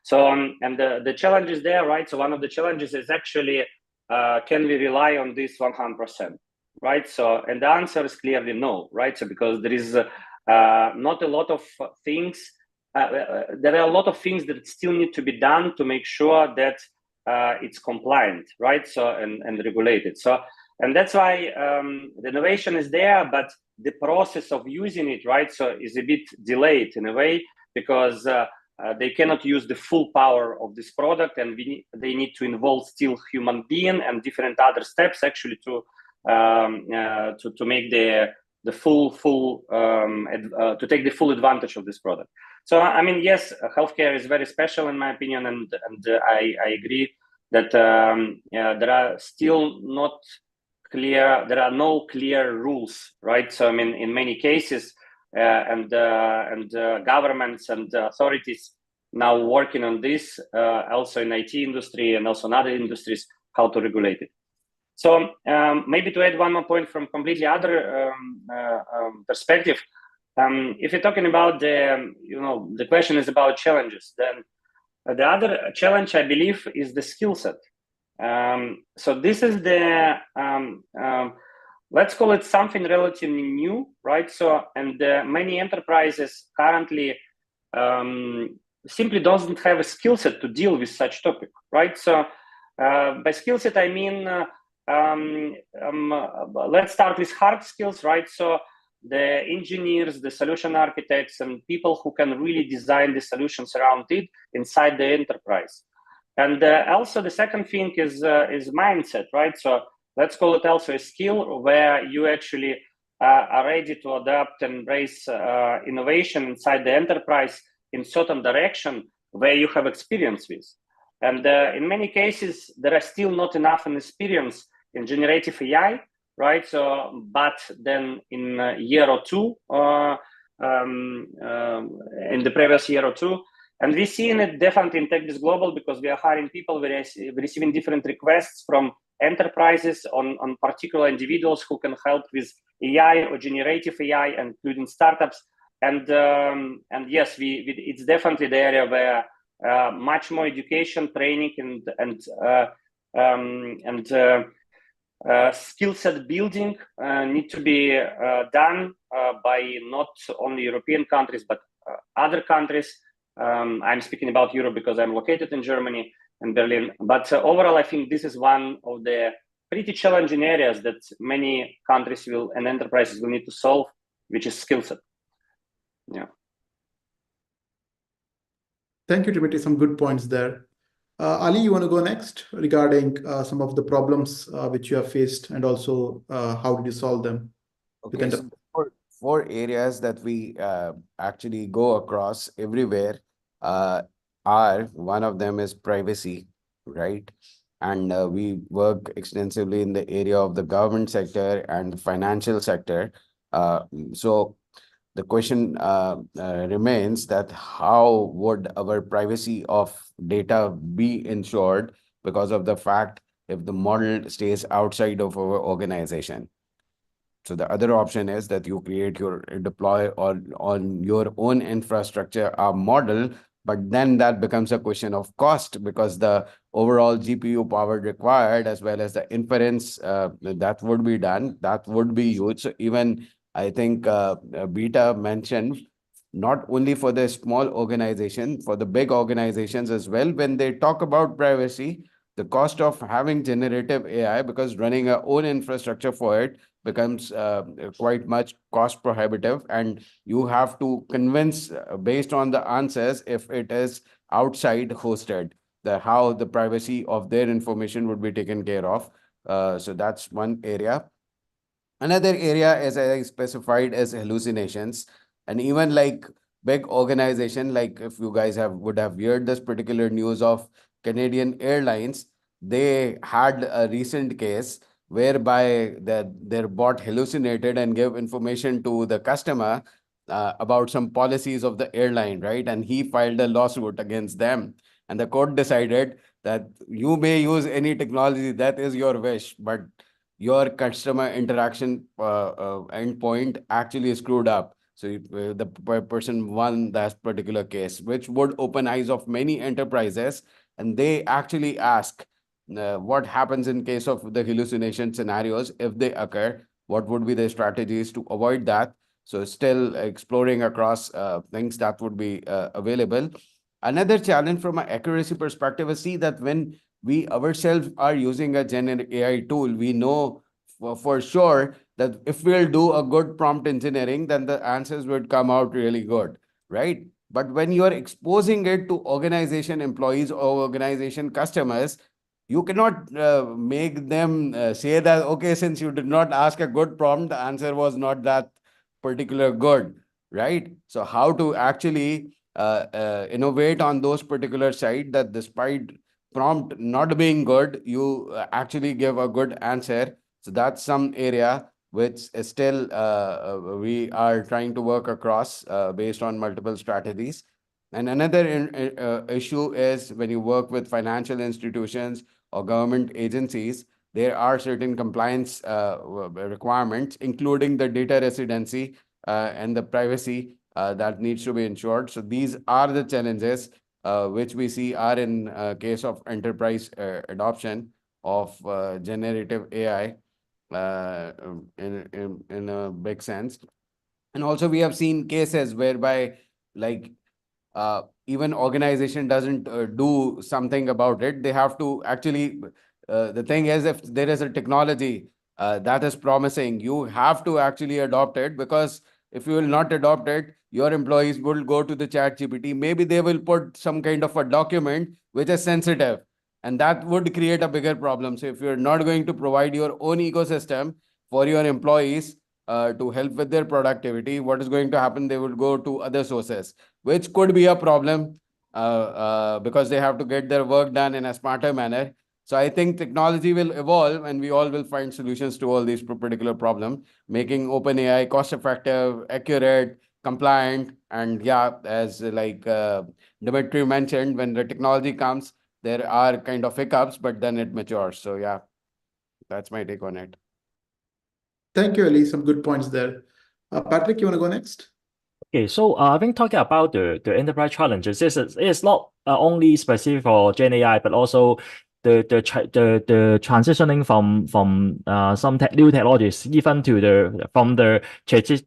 So and the challenge is there, right? So one of the challenges is actually can we rely on this 100%, right? So and the answer is clearly no, right? So because there is not a lot of things, there are a lot of things that still need to be done to make sure that it's compliant, right? So and regulated. So and that's why the innovation is there, but the process of using it, right, so is a bit delayed in a way, because they cannot use the full power of this product, and they need to involve still human being and different other steps actually to make the full to take the full advantage of this product. So I mean, yes, healthcare is very special in my opinion, and I agree that there are still not clear, there are no clear rules, right? So I mean, in many cases, governments and authorities now working on this, also in IT industry and also in other industries, how to regulate it. So maybe to add one more point from completely other perspective, if you're talking about the question is about challenges, then the other challenge I believe is the skill set. So this is the let's call it something relatively new, right? So, and many enterprises currently simply doesn't have a skill set to deal with such topic, right? So by skill set, I mean, let's start with hard skills, right? So the engineers, the solution architects, and people who can really design the solutions around it inside the enterprise. And also the second thing is mindset, right? So let's call it also a skill where you actually are ready to adapt and embrace innovation inside the enterprise in certain direction where you have experience with. And in many cases, there are still not enough experience in generative AI, right? So, but then in a year or two, in the previous year or two, and we're seeing it definitely in TechBiz Global because we are hiring people, we're receiving different requests from enterprises on particular individuals who can help with AI or generative AI, including startups. And yes, it's definitely the area where much more education, training, and skill set building need to be done by not only European countries, but other countries. I'm speaking about Europe because I'm located in Germany and Berlin. But overall, I think this is one of the pretty challenging areas that many countries and enterprises will need to solve, which is skill set. Yeah. Thank you, Dimitri. Some good points there. Ali, you want to go next regarding some of the problems which you have faced and also how did you solve them? Okay, so four areas that we actually go across everywhere one of them is privacy, right? And we work extensively in the area of the government sector and the financial sector. So the question remains that how would our privacy of data be ensured because of the fact if the model stays outside of our organization? So the other option is that you create deploy on your own infrastructure model, but then that becomes a question of cost because the overall GPU power required as well as the inference that would be done, that would be huge. So even I think Beta mentioned not only for the small organization, for the big organizations as well, when they talk about privacy, the cost of having generative AI, because running our own infrastructure for it becomes quite much cost prohibitive, and you have to convince based on the answers if it is outside hosted, how the privacy of their information would be taken care of. So that's one area. Another area, as I specified, is hallucinations. And even like big organization, like if you guys would have heard this particular news of Canadian Airlines, they had a recent case whereby their bot hallucinated and gave information to the customer about some policies of the airline, right? And he filed a lawsuit against them. And the court decided that you may use any technology, that is your wish, but your customer interaction endpoint actually screwed up. So the person won that particular case, which would open eyes of many enterprises. And they actually ask what happens in case of the hallucination scenarios. If they occur, what would be the strategies to avoid that? So still exploring across things that would be available. Another challenge from an accuracy perspective is see that when we ourselves are using a Gen AI tool, we know for sure that if we'll do a good prompt engineering, then the answers would come out really good, right? But when you are exposing it to organization employees or organization customers, you cannot make them say that, okay, since you did not ask a good prompt, the answer was not that particular good, right? So how to actually innovate on those particular side, that despite prompt not being good, you actually give a good answer. So that's some area which is still we are trying to work across based on multiple strategies. And another issue is when you work with financial institutions or government agencies, there are certain compliance requirements, including the data residency and the privacy that needs to be ensured. So these are the challenges which we see are in case of enterprise adoption of generative AI in a big sense. And also we have seen cases whereby, like, even organization doesn't do something about it. They have to actually, the thing is, if there is a technology that is promising, you have to actually adopt it, because if you will not adopt it, your employees will go to the chat GPT. Maybe they will put some kind of a document which is sensitive, and that would create a bigger problem. So if you're not going to provide your own ecosystem for your employees to help with their productivity, what is going to happen? They will go to other sources, which could be a problem because they have to get their work done in a smarter manner. So I think technology will evolve and we all will find solutions to all these particular problems, making OpenAI cost-effective, accurate, compliant, and yeah, as like Dimitri mentioned, when the technology comes, there are kind of hiccups, but then it matures. So yeah, that's my take on it. Thank you, Ali. Some good points there. Patrick, you want to go next? Okay, so I think talking about the enterprise challenges, it's not only specific for Gen AI, but also the transitioning from some new technologies, even to the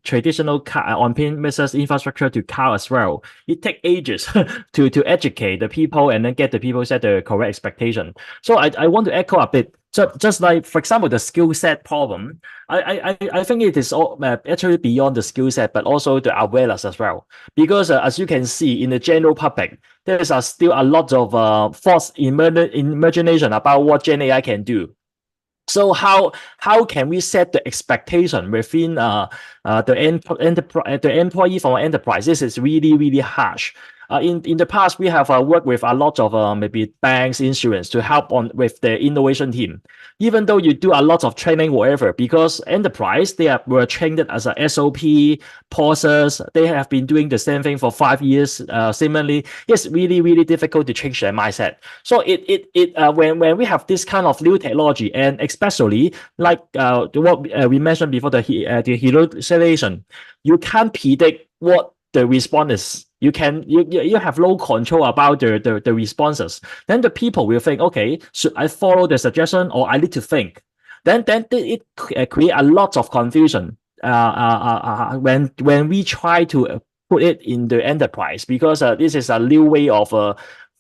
traditional on-premises infrastructure to cloud as well. It takes ages to educate the people and then get the people set the correct expectation. So I want to echo a bit. Just like, for example, the skill set problem, I think it is all, actually beyond the skill set, but also the awareness as well. Because as you can see in the general public, there is still a lot of false imagination about what Gen AI can do. So how can we set the expectation within the employee from an enterprise? This is really harsh. In the past, we have worked with a lot of maybe banks, insurance to help with the innovation team. Even though you do a lot of training, whatever, because enterprise were trained as a SOP process. They have been doing the same thing for 5 years. Similarly, it's really difficult to change their mindset. So when we have this kind of new technology, and especially like what we mentioned before, the hallucination, you can't predict what the response is. You have no control about the responses. Then the people will think, okay, should I follow the suggestion or I need to think? Then it create a lot of confusion when we try to put it in the enterprise, because this is a new way of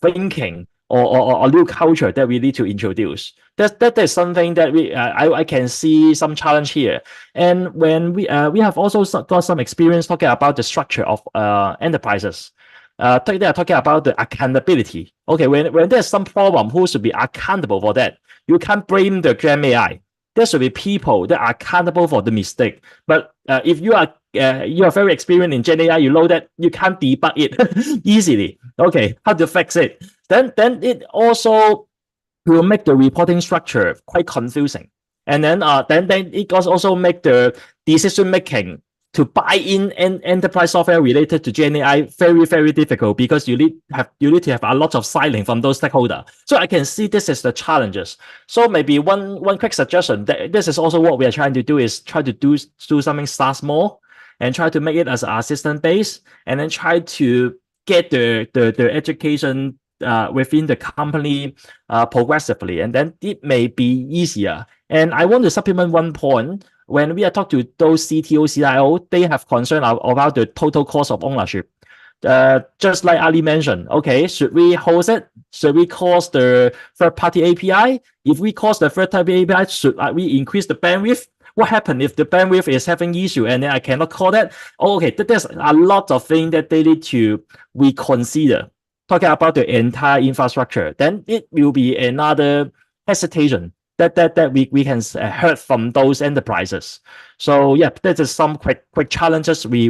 thinking or a new culture that we need to introduce. That is something that I can see some challenge here. And when we have also got some experience talking about the structure of enterprises. They are talking about the accountability. Okay, when there's some problem, who should be accountable for that? You can't blame the Gen AI. There should be people that are accountable for the mistake. But if you are very experienced in Gen AI, you know that you can't debug it easily. Okay, how to fix it? Then it also will make the reporting structure quite confusing. And then it also make the decision making to buy in enterprise software related to Gen AI very difficult, because you need to have a lot of signing from those stakeholders. So I can see this is the challenges. So maybe one quick suggestion, that this is also what we are trying to do, is try to do something SaaS more, and try to make it as assistant based, and then try to get the education within the company progressively, and then it may be easier. And I want to supplement one point. When we are talking to those CTO, CIO, they have concern about the total cost of ownership. Just like Ali mentioned, okay, should we host it? Should we cost the third-party API? If we cost the third-party API, should we increase the bandwidth? what happened if the bandwidth is having issue and then I cannot call that? Oh, okay, there's a lot of things that they need to reconsider. Talking about the entire infrastructure, then it will be another hesitation that we can heard from those enterprises. So yeah, that is some quick challenges we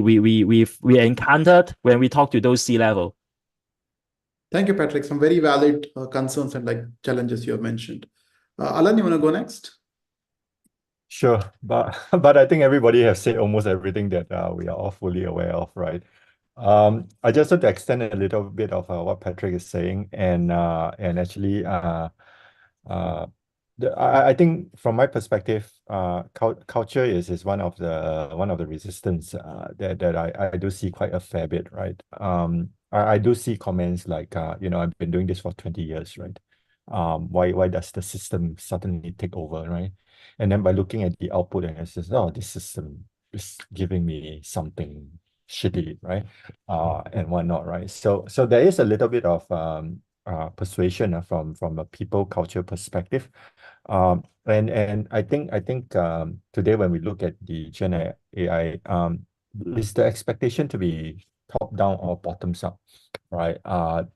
encountered when we talk to those C-level. Thank you, Patrick. Some very valid concerns and like challenges you have mentioned. Alan, you want to go next? Sure, but I think everybody has said almost everything that we are all fully aware of, right? I just want to extend a little bit of what Patrick is saying, and actually, I think from my perspective, culture is one of the resistance that I do see quite a fair bit, right? I do see comments like, I've been doing this for 20 years, right? Why does the system suddenly take over, right? And then by looking at the output and it says, oh, this system is giving me something shitty, right? And whatnot, right? So there is a little bit of persuasion from a people culture perspective. And I think today when we look at the Gen AI, is the expectation to be top down or bottoms up, right? And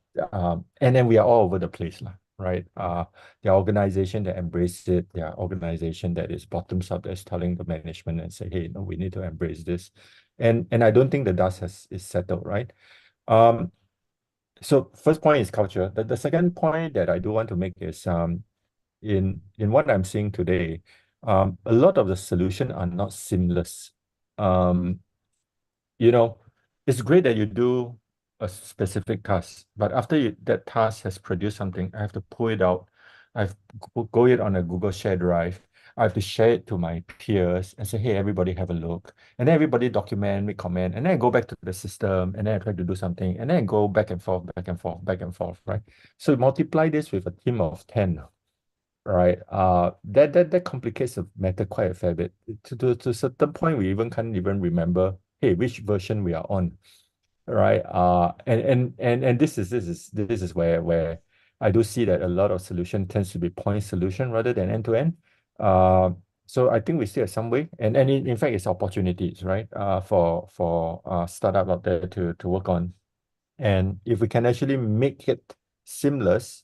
then we are all over the place, right? The organization that embrace it, the organization that is bottoms up, that's telling the management and say, hey, no, we need to embrace this. And I don't think the dust is settled, right? So first point is culture. The second point that I do want to make is in what I'm seeing today, a lot of the solution are not seamless. It's great that you do a specific task, but after that task has produced something, I have to pull it out. I have to go it on a Google Share Drive. I have to share it to my peers and say, hey, everybody have a look. And then everybody document, make comment, and then I go back to the system and then I try to do something, and then I go back and forth, right? So multiply this with a team of 10, right? That complicates the matter quite a fair bit. To a certain point, we even can't even remember, hey, which version we are on, right? And this is where I do see that a lot of solution tends to be point solution rather than end to end. So I think we still have some way, and in fact, it's opportunities, right? For startup out there to work on, and if we can actually make it seamless,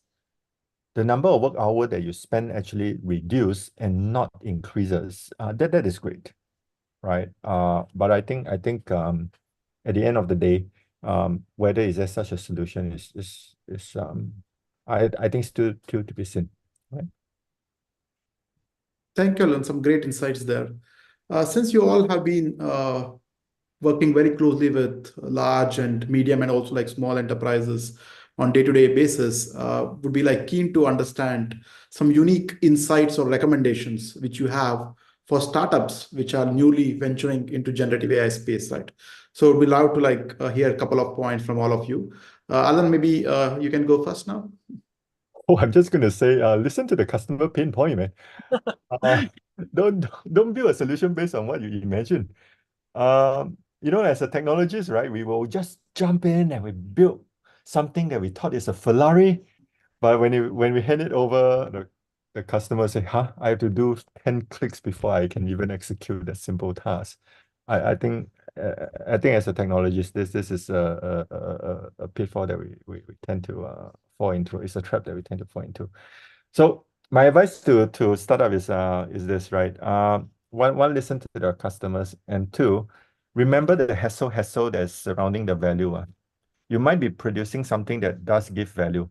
the number of work hour that you spend actually reduce and not increases. That is great, right? But I think at the end of the day, whether is there such a solution is I think still to be seen, right? Thank you, Alan. Some great insights there. Since you all have been working very closely with large and medium and also like small enterprises on day-to-day basis, would be like keen to understand some unique insights or recommendations which you have for startups which are newly venturing into generative AI space, right? So we'd love to hear a couple of points from all of you. Alan, maybe you can go first now. Oh, I'm just gonna say, listen to the customer pain point, man. Don't build a solution based on what you imagine. As a technologist, right, we will just jump in and we build something that we thought is a Ferrari, but when we hand it over, the customer say, "Huh, I have to do 10 clicks before I can even execute that simple task." I think as a technologist, this is a pitfall that we tend to fall into. It's a trap that we tend to fall into. So my advice to startup is this, right? One, listen to the customers, and two, remember the hassle that's surrounding the value. You might be producing something that does give value,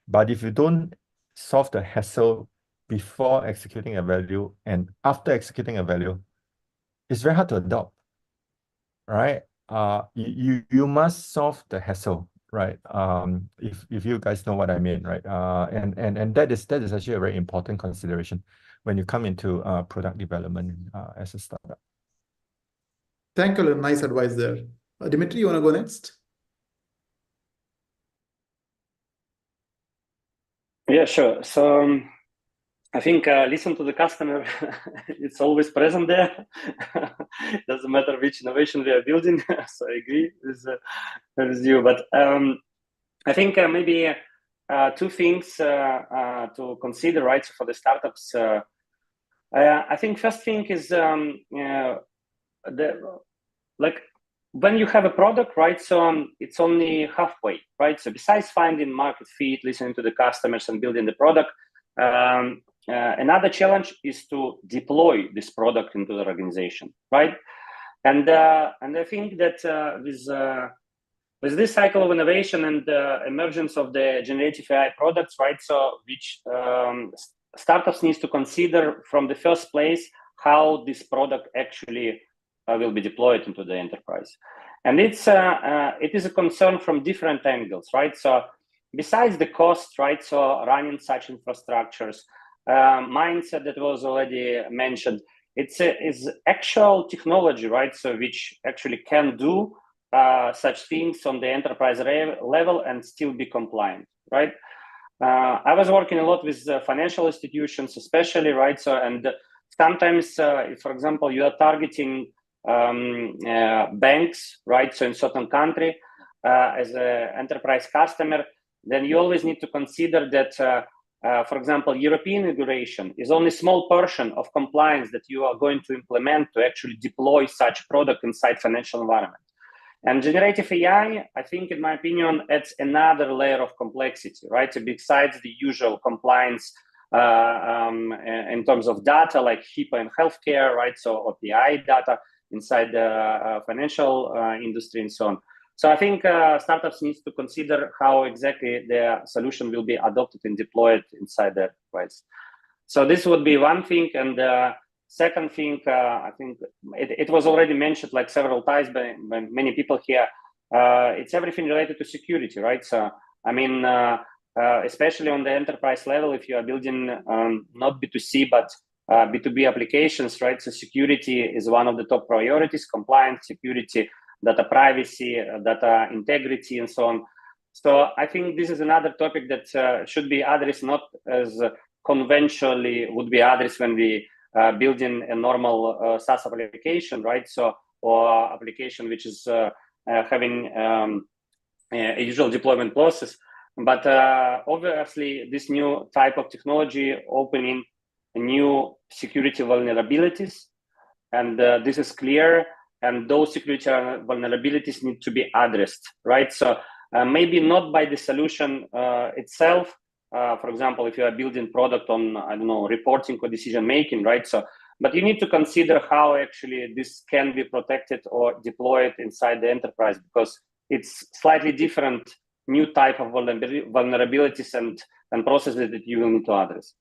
but if you don't solve the hassle before executing a value and after executing a value, it's very hard to adopt, right? You must solve the hassle, right? If you guys know what I mean, right? And that is actually a very important consideration when you come into product development as a startup. Thank you, Alan. Nice advice there. Dimitri, you want to go next? Yeah, sure. So I think listen to the customer. It's always present there. Doesn't matter which innovation we are building. So I agree with you. But I think maybe two things to consider, right? So for the startups, I think first thing is when you have a product, right? So it's only halfway, right? So besides finding market fit, listening to the customers, and building the product, another challenge is to deploy this product into the organization, right? And I think that with this cycle of innovation and the emergence of the generative AI products, right? So which startups needs to consider from the first place how this product actually will be deployed into the enterprise. And it is a concern from different angles, right? So besides the cost, right? So running such infrastructures, mindset that was already mentioned, is actual technology, right? So which actually can do such things on the enterprise level and still be compliant, right? I was working a lot with financial institutions, especially, right? So, and sometimes, if, for example, you are targeting banks, right? So in certain country, as an enterprise customer, then you always need to consider that, for example, European regulation is only a small portion of compliance that you are going to implement to actually deploy such product inside financial environment. And generative AI, I think, in my opinion, adds another layer of complexity, right? So besides the usual compliance in terms of data like HIPAA and healthcare, right? So OPI data inside the financial industry and so on. So I think startups need to consider how exactly their solution will be adopted and deployed inside the enterprise. So this would be one thing. And second thing, I think it was already mentioned like several times by many people here. It's everything related to security, right? So, I mean, especially on the enterprise level, if you are building not B2C, but B2B applications, right? So security is one of the top priorities, compliance, security, data privacy, data integrity, and so on. So I think this is another topic that should be addressed, not as conventionally would be addressed when we building a normal SaaS application, right? So, or application which is having a usual deployment process. But obviously, this new type of technology opening new security vulnerabilities, and this is clear. And those security vulnerabilities need to be addressed, right? So maybe not by the solution itself. For example, if you are building product on, I don't know, reporting or decision making, right? So, but you need to consider how actually this can be protected or deployed inside the enterprise, because it's slightly different new type of vulnerabilities and processes that you will need to address.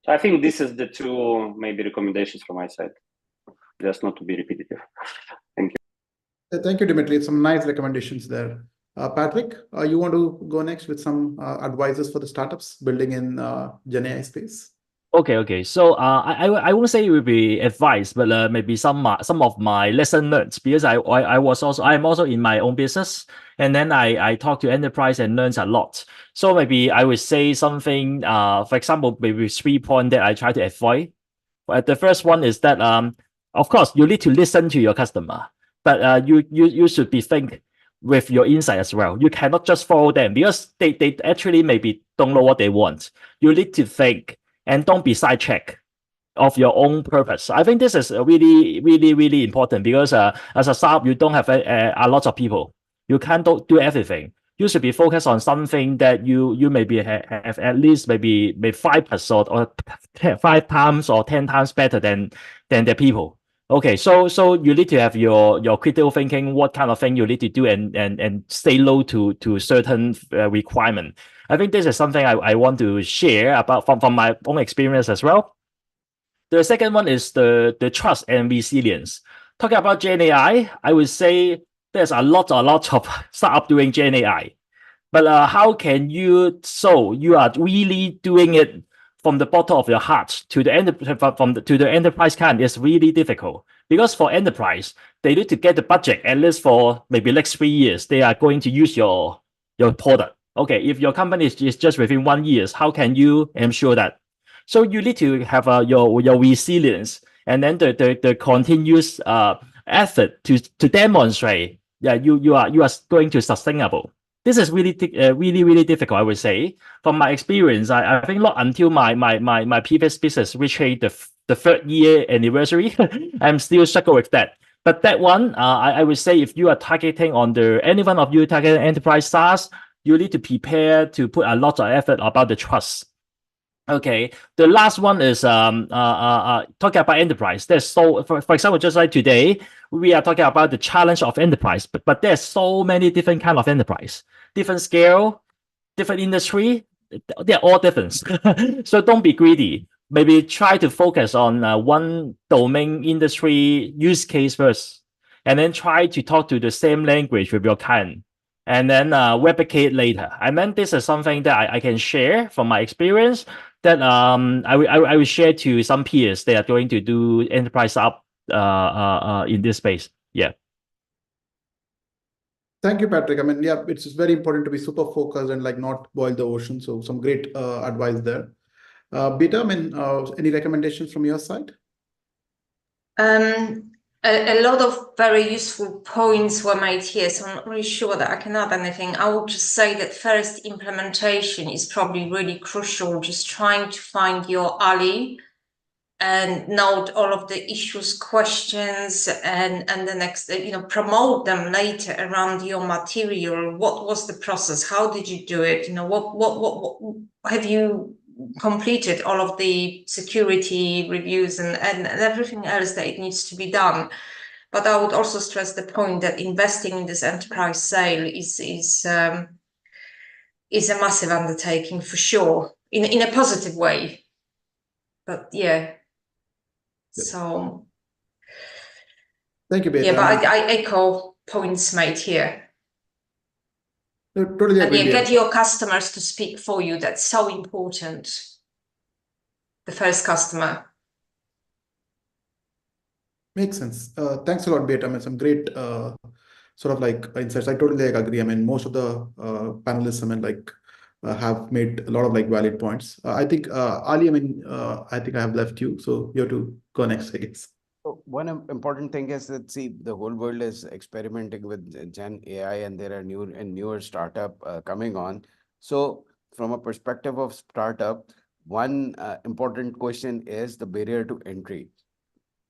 So I think this is the two maybe recommendations from my side, just not to be repetitive. Thank you. Thank you, Dimitri. Some nice recommendations there. Patrick, you want to go next with some advices for the startups building in Gen AI space? Okay. So I won't say it will be advice, but maybe some of my lesson learned, because I'm also in my own business, and then I talk to enterprise and learns a lot. So maybe I would say something. For example, maybe 3 points that I try to avoid. The first one is that of course you need to listen to your customer, but you should be think with your insight as well. You cannot just follow them, because they actually maybe don't know what they want. You need to think and don't be sidetracked of your own purpose. I think this is really important, because as a startup, you don't have a lot of people. You can't do everything. You should be focused on something that you maybe have at least maybe 5% or 5 times or 10 times better than the people. Okay, so you need to have your critical thinking, what kind of thing you need to do, and stay low to certain requirement. I think this is something I want to share about from my own experience as well. The second one is the trust and resilience. Talking about Gen AI, I would say there's a lot of startup doing Gen AI, but how can you so you are really doing it from the bottom of your heart to the enterprise client is really difficult, because for enterprise they need to get the budget at least for maybe next 3 years. They are going to use your product. Okay, if your company is just within 1 year, how can you ensure that? So you need to have your resilience, and then the continuous effort to demonstrate that you are going to sustainable. This is really difficult, I would say. From my experience, I think not until my previous business reached the the 3rd-year anniversary. I'm still struggle with that. But that one, I would say if you are targeting on any one of you targeting enterprise SaaS, you need to prepare to put a lot of effort about the trust. Okay, the last one is talking about enterprise. There's for example, just like today, we are talking about the challenge of enterprise, but there's so many different kind of enterprise, different scale, different industry. They're all different. So don't be greedy. Maybe try to focus on one domain industry use case first, and then try to talk to the same language with your client, and then replicate later. I mean, this is something that I can share from my experience that I will share to some peers that are going to do enterprise up in this space. Yeah. Thank you, Patrick. I mean, yeah, it's very important to be super focused and like not boil the ocean. So some great advice there. Beta, I mean, any recommendations from your side? A lot of very useful points were made here, so I'm not really sure that I can add anything. I would just say that first implementation is probably really crucial, just trying to find your ally and note all of the issues, questions, and the next, promote them later around your material. What was the process? How did you do it? What have you completed all of the security reviews and everything else that it needs to be done? But I would also stress the point that investing in this enterprise sale is a massive undertaking for sure, in a positive way. But yeah. So thank you, Beta. Yeah, but I echo points made here. No, totally agree. And yeah, get your customers to speak for you. That's so important. The first customer. Makes sense. Thanks a lot, Beta. I mean, some great sort of like insights. I totally agree. I mean, most of the panelists, I mean, have made a lot of like valid points. I think Ali, I mean, I think I have left you, so you have to go next, I guess. So one important thing is that, see, the whole world is experimenting with Gen AI, and there are newer startup coming on. So from a perspective of startup, one important question is the barrier to entry.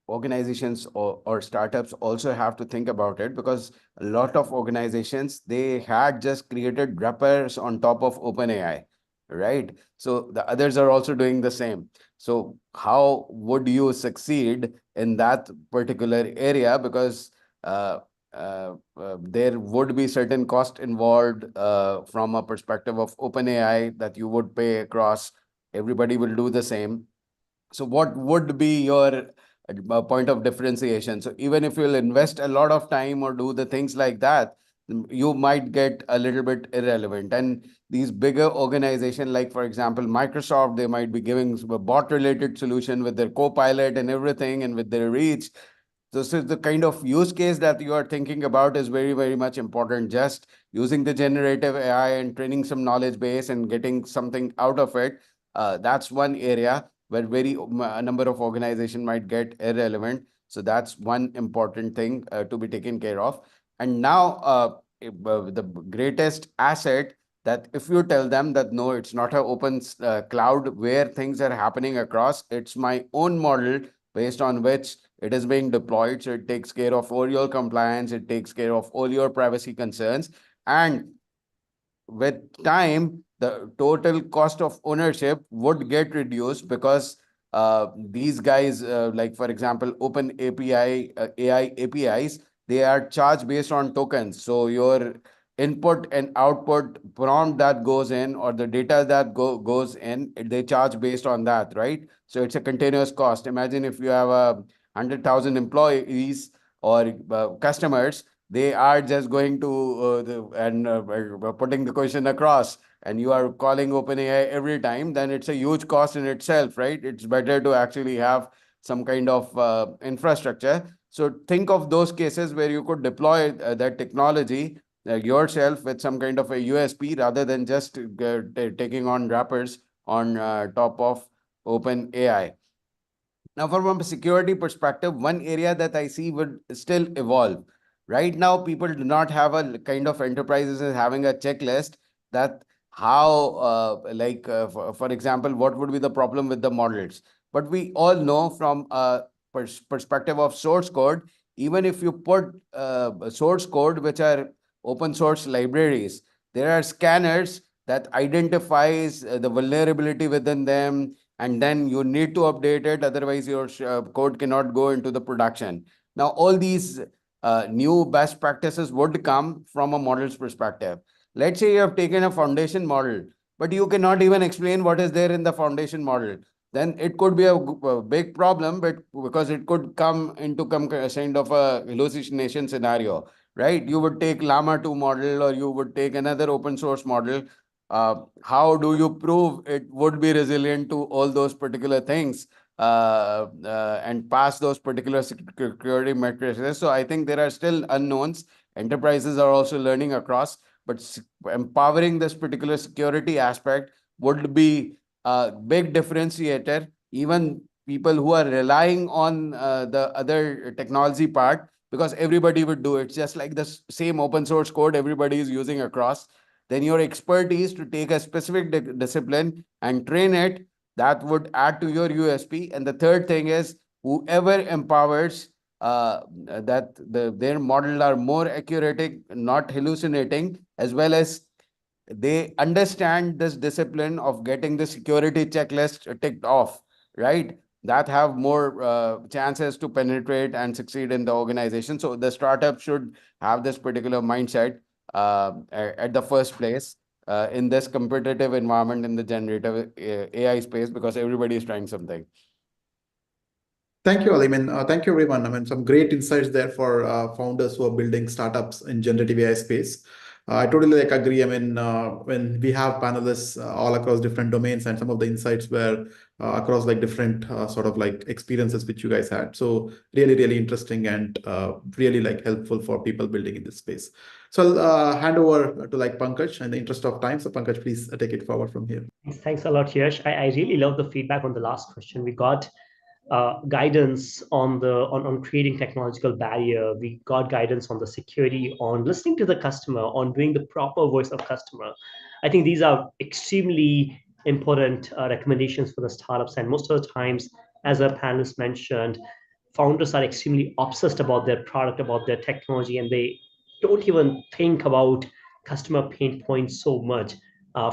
Organizations or startups also have to think about it, because a lot of organizations, they had just created wrappers on top of OpenAI, right? So the others are also doing the same. So how would you succeed in that particular area? Because there would be certain cost involved from a perspective of OpenAI that you would pay across. Everybody will do the same. So what would be your point of differentiation? So even if you'll invest a lot of time or do the things like that, you might get a little bit irrelevant. And these bigger organizations, like for example, Microsoft, they might be giving a bot related solution with their Copilot and everything and with their reach. This is the kind of use case that you are thinking about is very, very much important. Just using the generative AI and training some knowledge base and getting something out of it. That's one area where a number of organizations might get irrelevant. So that's one important thing to be taken care of. And now the greatest asset, that if you tell them that no, it's not an open cloud where things are happening across, it's my own model based on which it is being deployed. So it takes care of all your compliance, it takes care of all your privacy concerns. And with time, the total cost of ownership would get reduced, because these guys, like for example, Open API, AI APIs, they are charged based on tokens. So your input and output prompt that goes in, or the data that goes in, they charge based on that, right? So it's a continuous cost. Imagine if you have 100,000 employees or customers, they are just going to putting the question across, and you are calling OpenAI every time, then it's a huge cost in itself, right? It's better to actually have some kind of infrastructure. So think of those cases where you could deploy that technology yourself with some kind of a USP, rather than just taking on wrappers on top of OpenAI. Now, from a security perspective, one area that I see would still evolve. Right now, people do not have a kind of enterprises as having a checklist that how, for example, what would be the problem with the models. But we all know from a perspective of source code, even if you put source code, which are open source libraries, there are scanners that identifies the vulnerability within them, and then you need to update it, otherwise your code cannot go into the production. Now, all these new best practices would come from a model's perspective. Let's say you have taken a foundation model, but you cannot even explain what is there in the foundation model. Then it could be a big problem, but because it could come into kind of a hallucination scenario, right? You would take Llama 2 model, or you would take another open source model. How do you prove it would be resilient to all those particular things and pass those particular security matrices? So I think there are still unknowns. Enterprises are also learning across, but empowering this particular security aspect would be a big differentiator. Even people who are relying on the other technology part, because everybody would do it, just like the same open source code everybody is using across. Then your expertise to take a specific discipline and train it, that would add to your USP. And the third thing is, whoever empowers that their model are more accurate, not hallucinating, as well as they understand this discipline of getting the security checklist ticked off, right? That have more chances to penetrate and succeed in the organization. So the startup should have this particular mindset at the first place in this competitive environment in the generative AI space, because everybody is trying something. Thank you, Ali. Thank you, everyone. Some great insights there for founders who are building startups in generative AI space. I totally agree. When we have panelists all across different domains, and some of the insights were across different sort of experiences which you guys had. So really, really interesting and really helpful for people building in this space. So I'll hand over to Pankaj in the interest of time. So Pankaj, please take it forward from here. Thanks a lot, Yash. I really love the feedback on the last question. We got guidance on creating technological barrier. We got guidance on the security, on listening to the customer, on doing the proper voice of customer. I think these are extremely important recommendations for the startups. And most of the times, as our panelists mentioned, founders are extremely obsessed about their product, about their technology, and they don't even think about customer pain points so much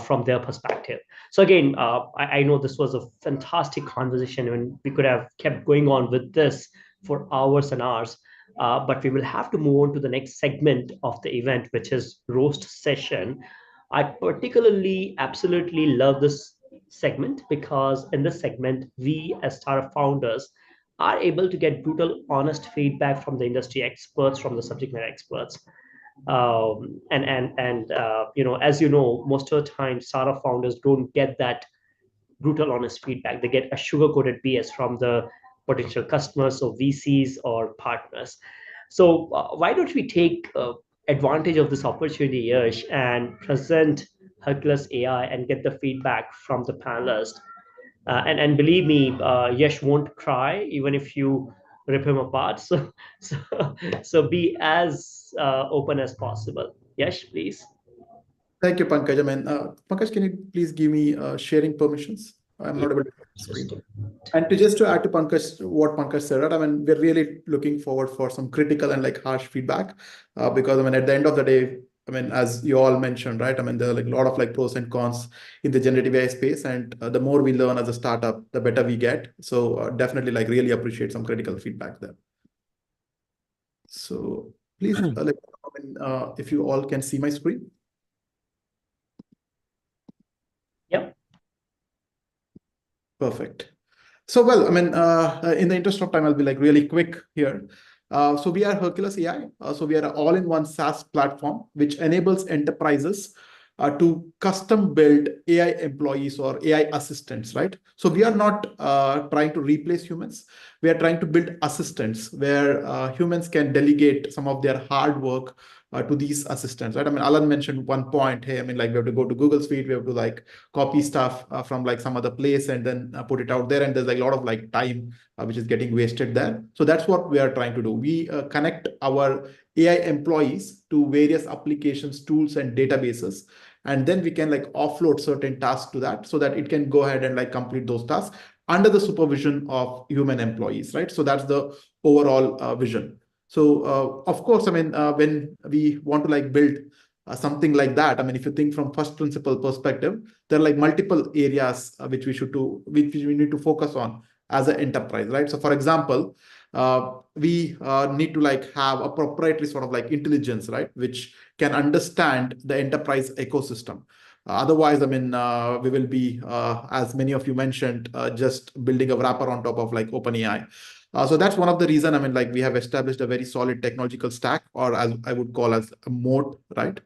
from their perspective. So again, I know this was a fantastic conversation, and we could have kept going on with this for hours and hours. But we will have to move on to the next segment of the event, which is roast session. I particularly absolutely love this segment because in this segment, we as startup founders are able to get brutal, honest feedback from the industry experts, from the subject matter experts. As you know, most of the time, startup founders don't get that brutal, honest feedback. They get a sugar-coated BS from the potential customers or VCs or partners. So why don't we take advantage of this opportunity, Yash, and present Hercules AI and get the feedback from the panelists. And believe me, Yash won't cry even if you rip him apart. So, so be as open as possible. Yash, please. Thank you, Pankaj. Pankaj, can you please give me sharing permissions? I'm not able to screen. And just to add to Pankaj, what Pankaj said, right? We're really looking forward for some critical and harsh feedback because at the end of the day, as you all mentioned, right? There are a lot of pros and cons in the generative AI space, and the more we learn as a startup, the better we get. So definitely really appreciate some critical feedback there. So please, if you all can see my screen. Yep. Perfect. So, well, in the interest of time, I'll be really quick here. So we are Hercules AI. So we are an all-in-one SaaS platform which enables enterprises to custom build AI employees or AI assistants, right? So we are not trying to replace humans. We are trying to build assistants where humans can delegate some of their hard work to these assistants, right? Alan mentioned one point. Hey, we have to go to Google Suite. We have to copy stuff from some other place and then put it out there. And there's a lot of time which is getting wasted there. So that's what we are trying to do. We connect our AI employees to various applications, tools, and databases. And then we can offload certain tasks to that so that it can go ahead and complete those tasks under the supervision of human employees, right? So that's the overall vision. So of course, I mean, when we want to like build something like that, I mean, if you think from first principle perspective, there are like multiple areas which we need to focus on as an enterprise, right? So for example, we need to like have a proprietary sort of like intelligence, right, which can understand the enterprise ecosystem. Otherwise, I mean, we will be, as many of you mentioned, just building a wrapper on top of like OpenAI. So that's one of the reason, I mean, like we have established a very solid technological stack, or as I would call as a moat, right?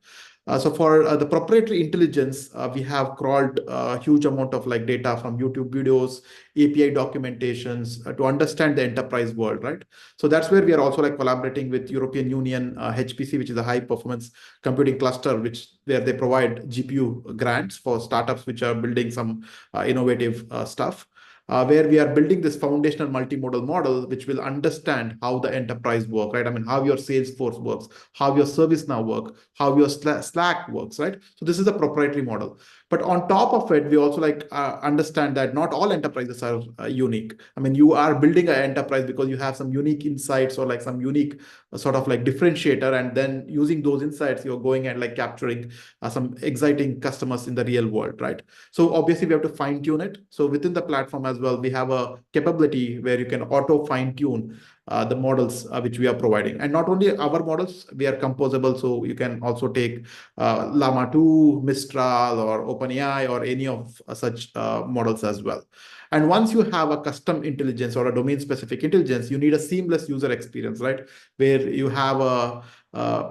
So for the proprietary intelligence, we have crawled a huge amount of like data from YouTube videos, API documentations to understand the enterprise world, right? So that's where we are also like collaborating with European Union HPC, which is a high performance computing cluster, where they provide GPU grants for startups which are building some innovative stuff. Where we are building this foundational multimodal model, which will understand how the enterprise work, right? I mean, how your Salesforce works, how your ServiceNow work, how your Slack works, right? So this is a proprietary model. But on top of it, we also like understand that not all enterprises are unique. I mean, you are building an enterprise because you have some unique insights or like some unique sort of like differentiator, and then using those insights, you're going and like capturing some exciting customers in the real world, right? So obviously we have to fine tune it. So within the platform as well, we have a capability where you can auto fine tune the models which we are providing. And not only our models, we are composable. So you can also take Llama 2, Mistral, or OpenAI, or any of such models as well. And once you have a custom intelligence or a domain specific intelligence, you need a seamless user experience, right? Where you have a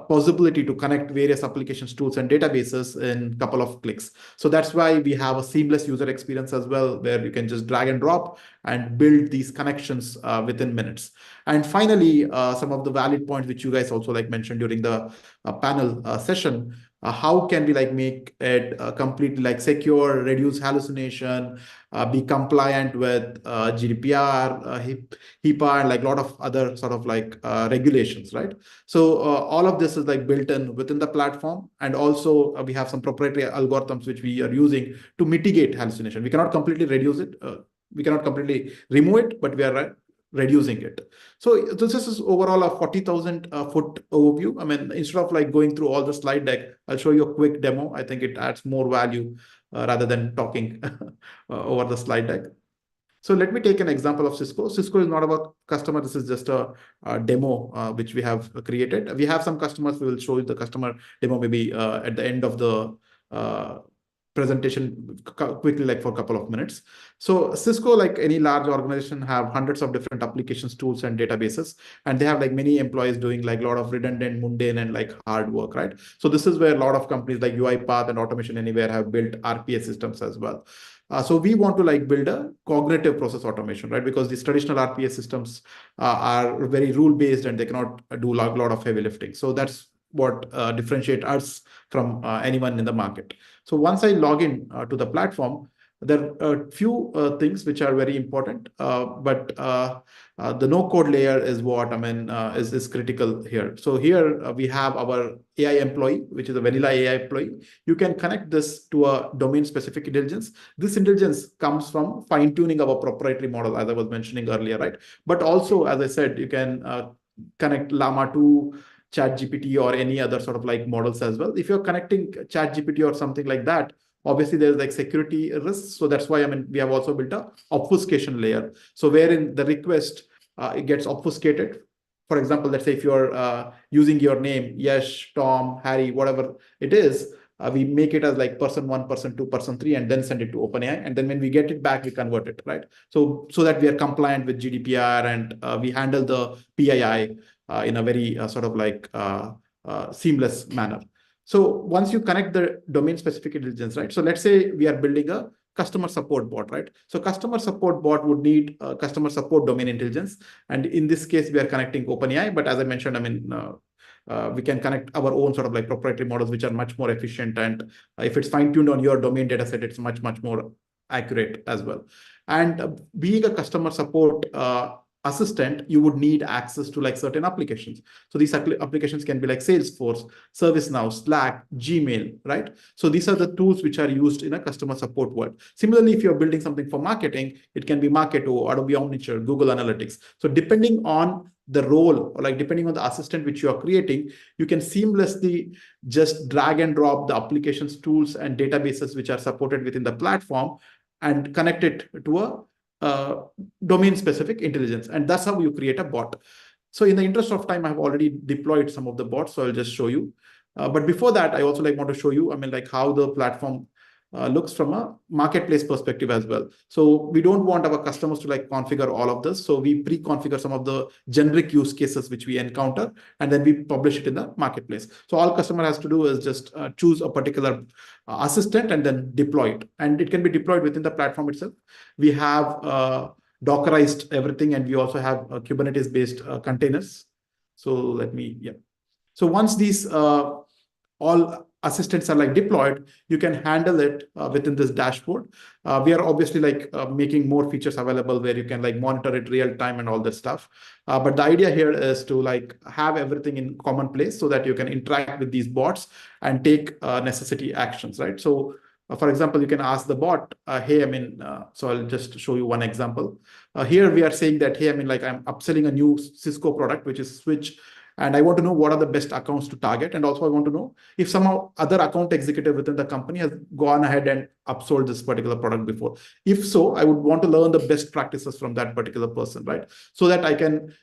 possibility to connect various applications, tools, and databases in a couple of clicks. So that's why we have a seamless user experience as well, where you can just drag and drop and build these connections within minutes. And finally, some of the valid points which you guys also like mentioned during the panel session. How can we like make it completely like secure, reduce hallucination, be compliant with GDPR, HIPAA, and like a lot of other sort of like regulations, right? So all of this is like built in within the platform. And also we have some proprietary algorithms which we are using to mitigate hallucination. We cannot completely reduce it. We cannot completely remove it, but we are reducing it. So this is overall a 40,000 foot overview. I mean, instead of like going through all the slide deck, I'll show you a quick demo. I think it adds more value rather than talking over the slide deck. So let me take an example of Cisco. Cisco is not about customer. This is just a demo which we have created. We have some customers. We will show you the customer demo maybe at the end of the presentation quickly, like for a couple of minutes. So Cisco, like any large organization, have hundreds of different applications, tools, and databases, and they have like many employees doing like a lot of redundant, mundane, and like hard work, right? So this is where a lot of companies like UiPath and Automation Anywhere have built RPA systems as well. So we want to like build a cognitive process automation, right? Because these traditional RPA systems are very rule-based and they cannot do a lot of heavy lifting. So that's what differentiates us from anyone in the market. So once I log in to the platform, there are a few things which are very important, but the no-code layer is what I mean is critical here. So here we have our AI employee, which is a vanilla AI employee. You can connect this to a domain-specific intelligence. This intelligence comes from fine-tuning our proprietary model, as I was mentioning earlier, right? But also, as I said, you can connect Llama to ChatGPT or any other sort of like models as well. If you're connecting ChatGPT or something like that, obviously there's like security risks. So that's why I mean we have also built a obfuscation layer. So wherein the request it gets obfuscated. For example, let's say if you're using your name, Yash, Tom, Harry, whatever it is, we make it as like person 1, person 2, person 3, and then send it to OpenAI. And then when we get it back, we convert it, right? So that we are compliant with GDPR, and we handle the PII in a very sort of like seamless manner. So once you connect the domain specific intelligence, right? So let's say we are building a customer support bot, right? So customer support bot would need customer support domain intelligence. And in this case, we are connecting OpenAI. But as I mentioned, I mean, we can connect our own sort of like proprietary models, which are much more efficient. And if it's fine-tuned on your domain data set, it's much more accurate as well. And being a customer support assistant, you would need access to like certain applications. So these applications can be like Salesforce, ServiceNow, Slack, Gmail, right? So these are the tools which are used in a customer support world. Similarly, if you're building something for marketing, it can be Marketo, Adobe Omniture, Google Analytics. So depending on the role, or like depending on the assistant which you are creating, you can seamlessly just drag and drop the applications, tools, and databases which are supported within the platform and connect it to a domain-specific intelligence. And that's how you create a bot. So in the interest of time, I've already deployed some of the bots, so I'll just show you. But before that, I also want to show you, like how the platform looks from a marketplace perspective as well. So we don't want our customers to like configure all of this. So we pre-configure some of the generic use cases which we encounter, and then we publish it in the marketplace. So all customer has to do is just choose a particular assistant and then deploy it. And it can be deployed within the platform itself. We have Dockerized everything, and we also have Kubernetes-based containers. So let me, yeah. So once these all assistants are like deployed, you can handle it within this dashboard. We are obviously like making more features available where you can like monitor it real time and all that stuff. But the idea here is to like have everything in common place so that you can interact with these bots and take necessity actions, right? So for example, you can ask the bot, hey, so I'll just show you one example. Here we are saying that, hey, like I'm upselling a new Cisco product, which is Switch. And I want to know what are the best accounts to target. And also I want to know if somehow other account executive within the company has gone ahead and upsold this particular product before. If so, I would want to learn the best practices from that particular person, right? So that I can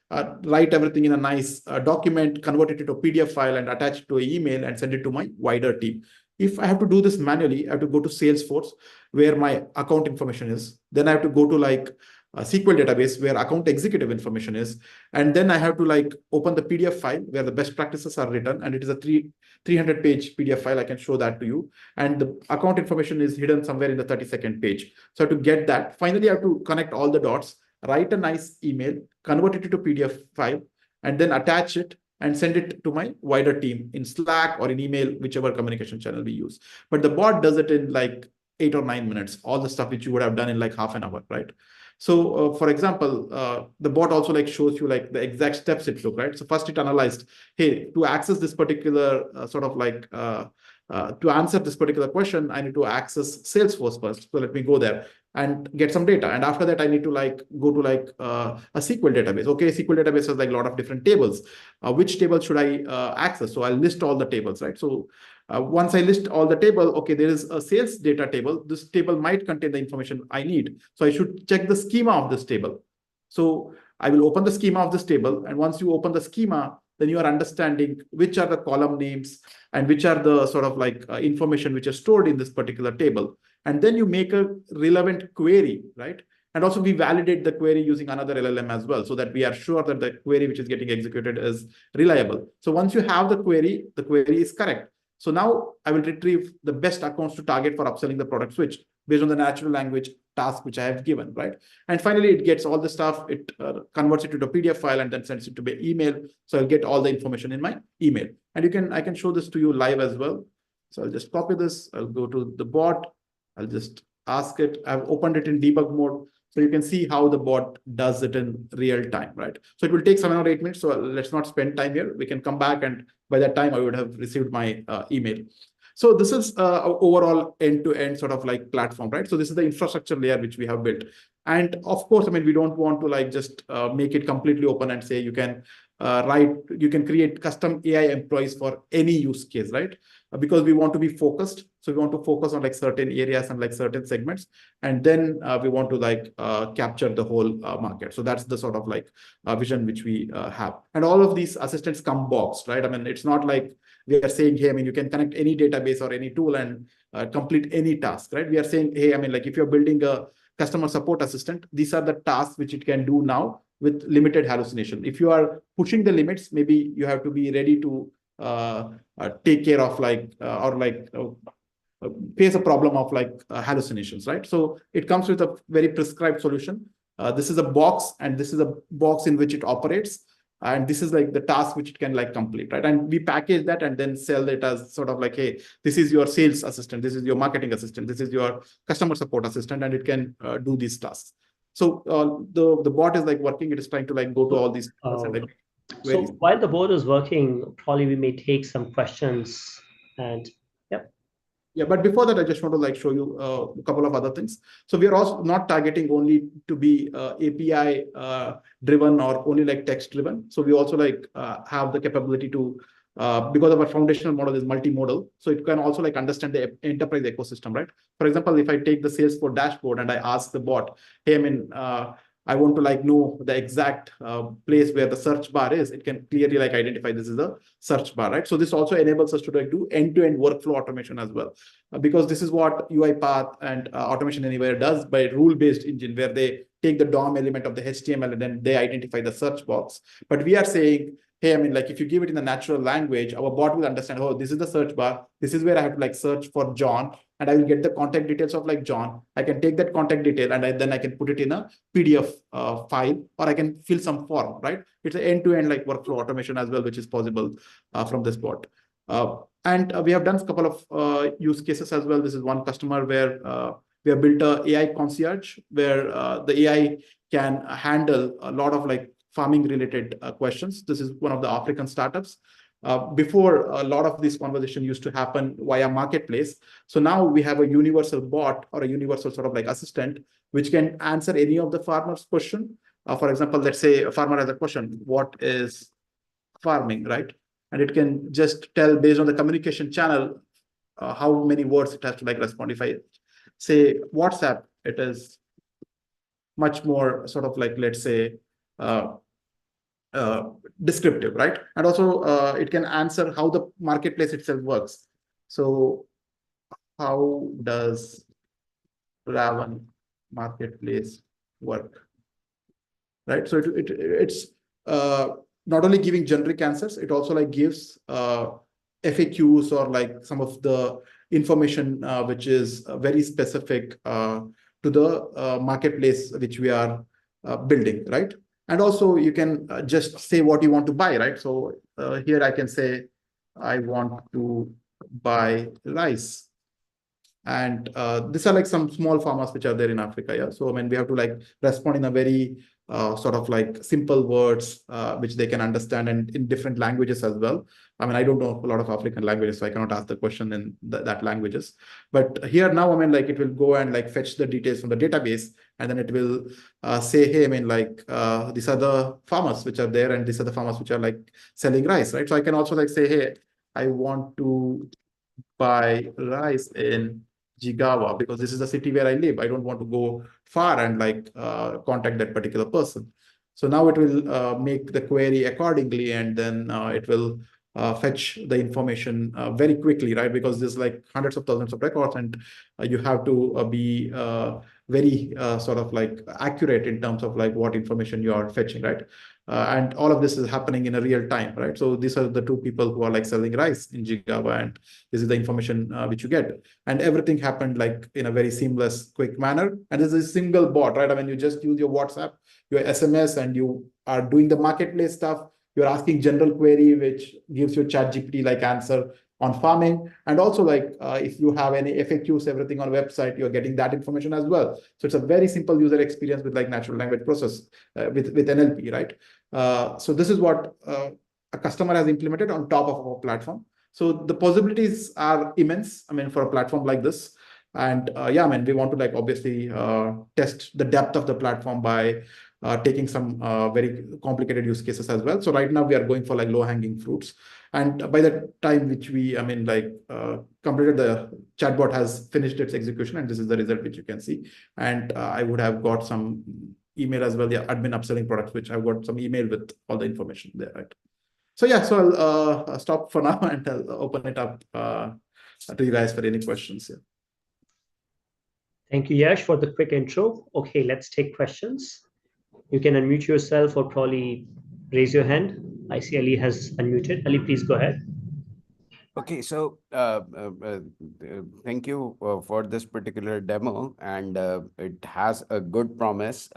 write everything in a nice document, convert it into a PDF file and attach it to an email and send it to my wider team. If I have to do this manually, I have to go to Salesforce where my account information is. Then I have to go to like a SQL database where account executive information is. And then I have to like open the PDF file where the best practices are written. And it is a 300-page PDF file. I can show that to you. And the account information is hidden somewhere in the 32nd page. So to get that, finally, I have to connect all the dots, write a nice email, convert it into PDF file, and then attach it and send it to my wider team in Slack or in email, whichever communication channel we use. But the bot does it in like 8 or 9 minutes, all the stuff which you would have done in like half an hour, right? So for example, the bot also like shows you like the exact steps it took, right? So first it analyzed, hey, to access this particular to answer this particular question, I need to access Salesforce first. So let me go there and get some data. And after that, I need to like go to like a SQL database. Okay, SQL database has like a lot of different tables. Which table should I access? So I'll list all the tables, right? So once I list all the table, okay, there is a sales data table. This table might contain the information I need. So I should check the schema of this table. So I will open the schema of this table. And once you open the schema, then you are understanding which are the column names and which are the sort of like information which is stored in this particular table. And then you make a relevant query, right? And also we validate the query using another LLM as well, so that we are sure that the query which is getting executed is reliable. So once you have the query is correct. So now I will retrieve the best accounts to target for upselling the product Switch based on the natural language task which I have given, right? And finally, it gets all the stuff, it converts it to a PDF file and then sends it to my email. So I'll get all the information in my email. And I can show this to you live as well. So I'll just copy this. I'll go to the bot. I'll just ask it. I've opened it in debug mode. So you can see how the bot does it in real time, right? So it will take 7 or 8 minutes. So let's not spend time here. We can come back, and by that time, I would have received my email. So this is overall end-to-end sort of like platform, right? So this is the infrastructure layer which we have built. And of course, we don't want to like just make it completely open and say you can create custom AI employees for any use case, right? Because we want to be focused. So we want to focus on like certain areas and like certain segments. And then we want to like capture the whole market. So that's the sort of like vision which we have. And all of these assistants come boxed, right? It's not like we are saying, hey, you can connect any database or any tool and complete any task, right? We are saying, hey, like if you're building a customer support assistant, these are the tasks which it can do now with limited hallucination. If you are pushing the limits, maybe you have to be ready to take care of face a problem of like hallucinations, right? So it comes with a very prescribed solution. This is a box, and this is a box in which it operates. And this is like the task which it can like complete, right? And we package that and then sell it as sort of like, hey, this is your sales assistant, this is your marketing assistant, this is your customer support assistant, and it can do these tasks. So the bot is like working. It is trying to like go to all these and like so queries. while the board is working, probably we may take some questions and yep. Yeah, but before that, I just want to like show you a couple of other things. So we are also not targeting only to be API driven or only like text driven. So we also like have the capability to because our foundational model is multimodal, so it can also like understand the enterprise ecosystem, right? For example, if I take the Salesforce dashboard and I ask the bot, hey, I want to like know the exact place where the search bar is, it can clearly like identify this is a search bar, right? So this also enables us to like do end-to-end workflow automation as well, because this is what UiPath and Automation Anywhere does by rule-based engine, where they take the DOM element of the HTML and then they identify the search box. But we are saying, hey, like if you give it in a natural language, our bot will understand, oh, this is the search bar. This is where I have to like search for John, and I will get the contact details of like John. I can take that contact detail and then I can put it in a PDF file, or I can fill some form, right? It's an end-to-end like workflow automation as well, which is possible from this bot. And we have done a couple of use cases as well. This is one customer where we have built a AI concierge, where the AI can handle a lot of like farming related questions. This is one of the African startups. Before, a lot of this conversation used to happen via marketplace. So now we have a universal bot or a universal sort of like assistant, which can answer any of the farmer's question. For example, let's say a farmer has a question, what is farming, right? And it can just tell based on the communication channel how many words it has to like respond. If I say WhatsApp, it is much more sort of like, let's say, descriptive, right? And also it can answer how the marketplace itself works. So how does Raven marketplace work, right? So it's not only giving generic answers, it also like gives FAQs or like some of the information which is very specific to the marketplace which we are building, right? And also you can just say what you want to buy, right? So here I can say, I want to buy rice. And these are like some small farmers which are there in Africa. Yeah. So I mean, we have to like respond in a very sort of like simple words which they can understand, and in different languages as well. I mean, I don't know a lot of African languages, so I cannot ask the question in that languages. But here now, I mean, like it will go and like fetch the details from the database, and then it will say, hey, I mean, like these are the farmers which are there, and these are the farmers which are like selling rice, right? So I can also like say, hey, I want to buy rice in Jigawa because this is the city where I live. I don't want to go far and like contact that particular person. So now it will make the query accordingly, and then it will fetch the information very quickly, right? Because there's like hundreds of thousands of records, and you have to be very sort of like accurate in terms of like what information you are fetching, right? And all of this is happening in a real time, right? So these are the two people who are like selling rice in Jigawa, and this is the information which you get. And everything happened like in a very seamless, quick manner. And this is a single bot, right? I mean, you just use your WhatsApp, your SMS, and you are doing the marketplace stuff. You're asking general query, which gives you ChatGPT like answer on farming. And also like if you have any FAQs, everything on a website, you're getting that information as well. So it's a very simple user experience with like natural language process with NLP, right? So this is what a customer has implemented on top of our platform. So the possibilities are immense, I mean, for a platform like this. And yeah, I mean, we want to like obviously test the depth of the platform by taking some very complicated use cases as well. So right now we are going for like low hanging fruits. And by the time which we, I mean, like completed, the chatbot has finished its execution, and this is the result which you can see. And I would have got some email as well, yeah, admin upselling products, which I've got some email with all the information there, right? So yeah, so I'll stop for now and I'll open it up to you guys for any questions here. Thank you, Yash, for the quick intro. Okay, let's take questions. You can unmute yourself or probably raise your hand. I see Ali has unmuted. Ali, please go ahead. Okay, so thank you for this particular demo, and it has a good promise.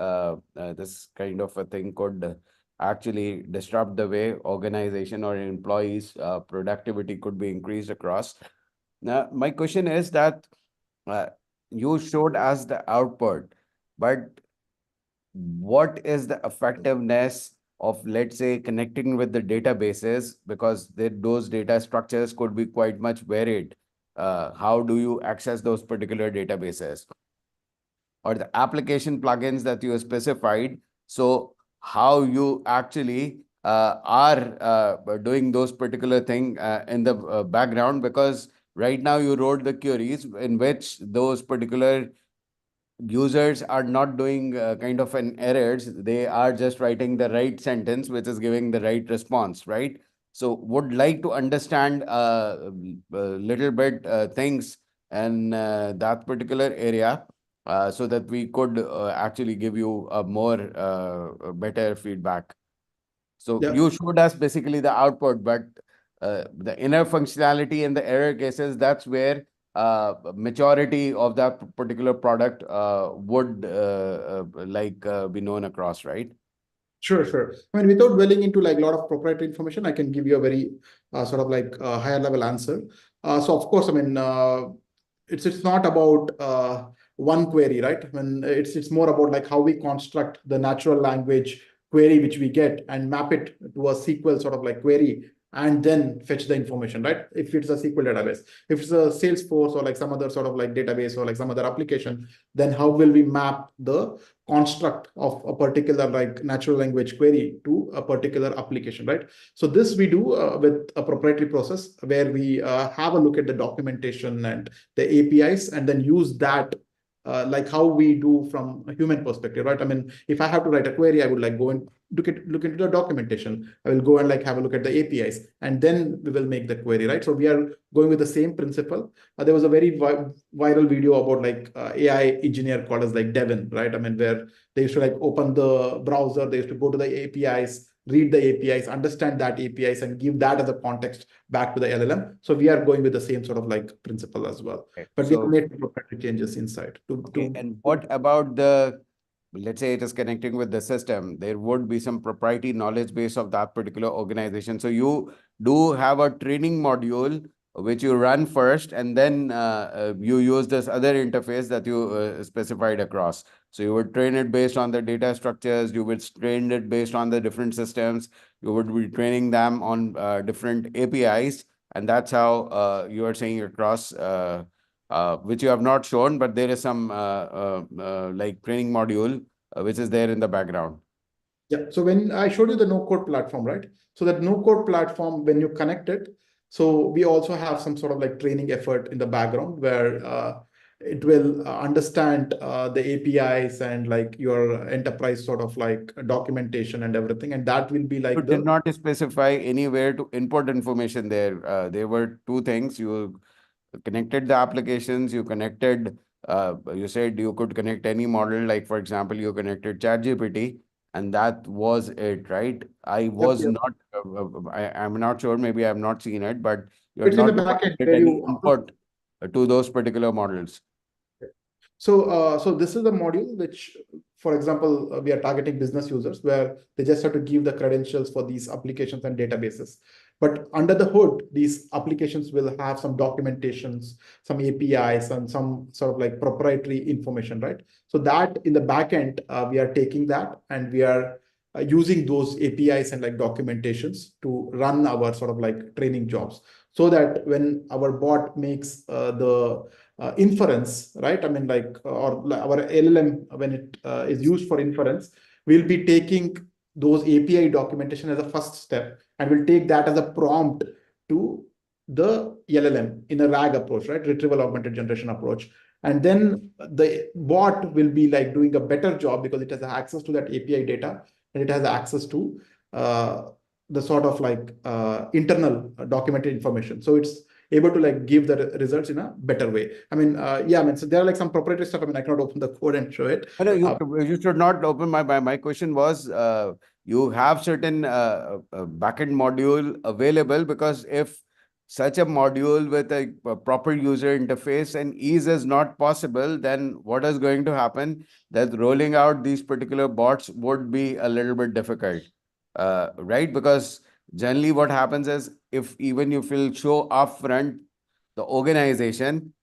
This kind of a thing could actually disrupt the way organization or employees' productivity could be increased across. Now, my question is that you showed us the output, but what is the effectiveness of, let's say, connecting with the databases, because those data structures could be quite much varied. How do you access those particular databases? Or the application plugins that you specified. So how you actually are doing those particular thing in the background, because right now you wrote the queries in which those particular users are not doing kind of an errors. They are just writing the right sentence, which is giving the right response, right? So would like to understand a little bit things and that particular area, so that we could actually give you a more better feedback. So Yeah. you showed us basically the output, but the inner functionality and the error cases, that's where maturity of that particular product would be known across, right? Sure, sure. I mean, without dwelling into like a lot of proprietary information, I can give you a very sort of like higher level answer. So of course, I mean, it's not about one query, right? I mean, it's more about like how we construct the natural language query which we get and map it to a SQL sort of like query and then fetch the information, right? If it's a SQL database, if it's a Salesforce or like some other sort of like database or like some other application, then how will we map the construct of a particular like natural language query to a particular application, right? So this we do with a proprietary process where we have a look at the documentation and the APIs and then use that like how we do from a human perspective, right? I mean, if I have to write a query, I would like go and look into the documentation. I will go and like have a look at the APIs and then we will make the query, right? So we are going with the same principle. There was a very viral video about like AI engineer called as like Devin, right? I mean, where they used to like open the browser, they used to go to the APIs, read the APIs, understand that APIs, and give that as a context back to the LLM. So we are going with the same sort of like principle as well. Okay. But we have made proprietary changes inside Okay, and what about the, let's say it is connecting with the system, there would be some proprietary knowledge base of that particular organization. So you do have a training module which you run first, and then you use this other interface that you specified across. So you would train it based on the data structures, you would train it based on the different systems, you would be training them on different APIs, and that's how you are saying across which you have not shown, but there is some like training module which is there in the background. Yeah. So when I showed you the no-code platform, right? So that no-code platform, when you connect it, so we also have some sort of like training effort in the background where it will understand the APIs and like your enterprise sort of like documentation and everything. And that will be You like did not specify anywhere to input information there. There were two things. You connected the applications, you connected, you said you could connect any model, like for example, you connected ChatGPT, and that was it, right? I was Yep. not, I'm not sure, maybe I've not seen it, but you're It's in the not backend provided where any you input to those particular models. So this is the module which, for example, we are targeting business users where they just have to give the credentials for these applications and databases. But under the hood, these applications will have some documentations, some APIs, and some sort of like proprietary information, right? So that in the backend, we are taking that and we are using those APIs and like documentations to run our sort of like training jobs, so that when our bot makes the inference, right? I mean, like, or our LLM, when it is used for inference, we'll be taking those API documentation as a first step, and we'll take that as a prompt to the LLM in a RAG approach, right? Retrieval augmented generation approach. And then the bot will be like doing a better job because it has access to that API data and it has access to the sort of like internal documented information. So it's able to like give the results in a better way. I mean, yeah, I mean, so there are like some proprietary stuff. I mean, I cannot open the code and show it. No, you should not open my question was, you have certain backend module available, because if such a module with a proper user interface and ease is not possible, then what is going to happen? That rolling out these particular bots would be a little bit difficult, right? Because generally what happens is, if even if you'll show upfront the organization,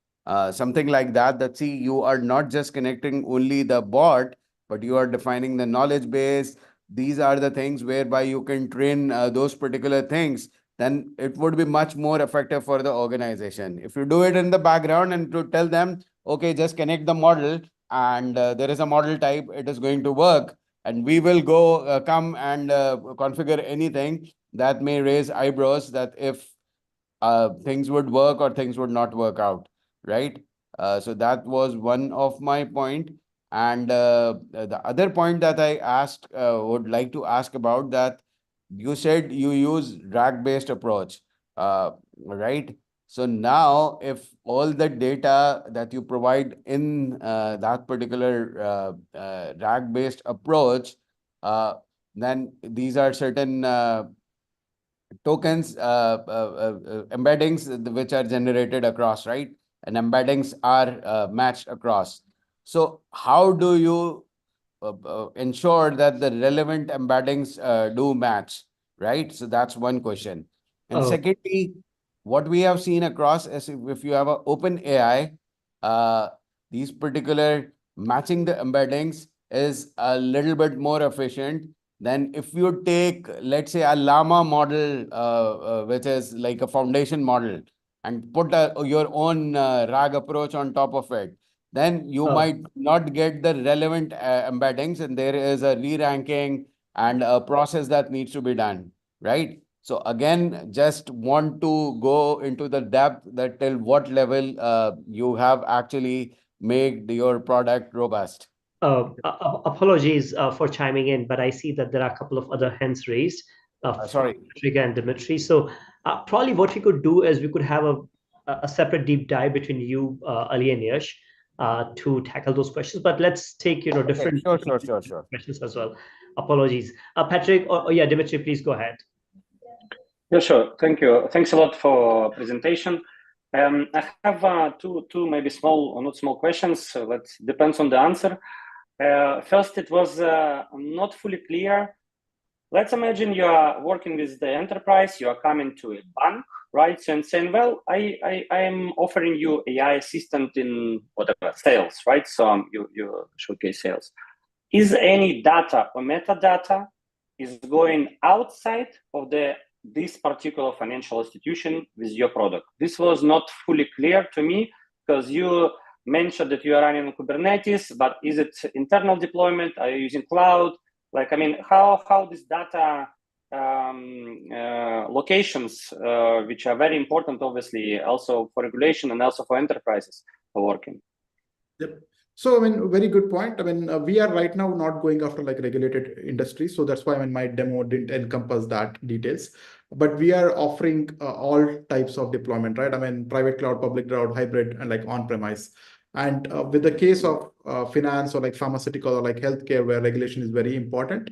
something like that, that see, you are not just connecting only the bot, but you are defining the knowledge base. These are the things whereby you can train those particular things. Then it would be much more effective for the organization. If you do it in the background and to tell them, okay, just connect the model and there is a model type, it is going to work. And we will go come and configure anything that may raise eyebrows that if things would work or things would not work out, right? So that was one of my point. And the other point that I asked, would like to ask about that, you said you use RAG-based approach, right? So now, if all the data that you provide in that particular RAG-based approach, then these are certain tokens, embeddings which are generated across, right? And embeddings are matched across. So how do you ensure that the relevant embeddings do match, right? So that's one question. And Oh, secondly, what we have seen across is if you have an open AI, these particular matching the embeddings is a little bit more efficient than if you take, let's say, a llama model, which is like a foundation model, and put your own RAG approach on top of it. Then you oh. might not get the relevant embeddings, and there is a re-ranking and a process that needs to be done, right? So again, just want to go into the depth that till what level you have actually made your product robust. Apologies for chiming in, but I see that there are a couple of other hands raised from Sorry. Trigger and Dimitri. So probably what we could do is we could have a separate deep dive between you, Ali and Yash, to tackle those questions. But let's take Okay, different sure. questions as well. Apologies, Patrick, or yeah, Dimitri, please go ahead. Yeah, sure. Thank you. Thanks a lot for presentation. I have two maybe small or not small questions. So let's depends on the answer. First, it was not fully clear. Let's imagine you are working with the enterprise. You are coming to a bank, right? And saying, well, I am offering you AI assistant in whatever sales, right? So you showcase sales. Is any data or metadata is going outside of this particular financial institution with your product? This was not fully clear to me because you mentioned that you are running on Kubernetes, but is it internal deployment? Are you using cloud? Like, I mean, how this data locations, which are very important, obviously, also for regulation and also for enterprises, are working? Yep. So, I mean, very good point. I mean, we are right now not going after like regulated industries. So that's why, I mean, my demo didn't encompass that details. But we are offering all types of deployment, right? I mean, private cloud, public cloud, hybrid, and like on-premise. And with the case of finance or like pharmaceutical or like healthcare, where regulation is very important,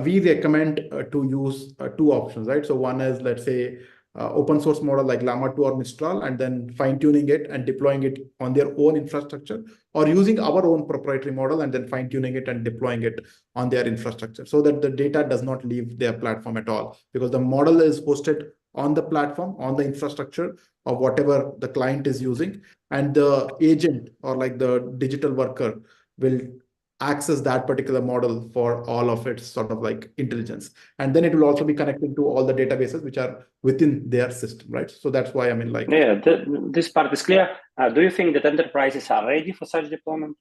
we recommend to use two options, right? So one is, let's say, open source model like Llama 2 or Mistral, and then fine tuning it and deploying it on their own infrastructure, or using our own proprietary model and then fine tuning it and deploying it on their infrastructure so that the data does not leave their platform at all, because the model is hosted on the platform, on the infrastructure of whatever the client is using, and the agent or like the digital worker will access that particular model for all of its sort of like intelligence. And then it will also be connected to all the databases which are within their system, right? So that's why, I mean, like... Yeah, this part is clear. Do you think that enterprises are ready for such deployment?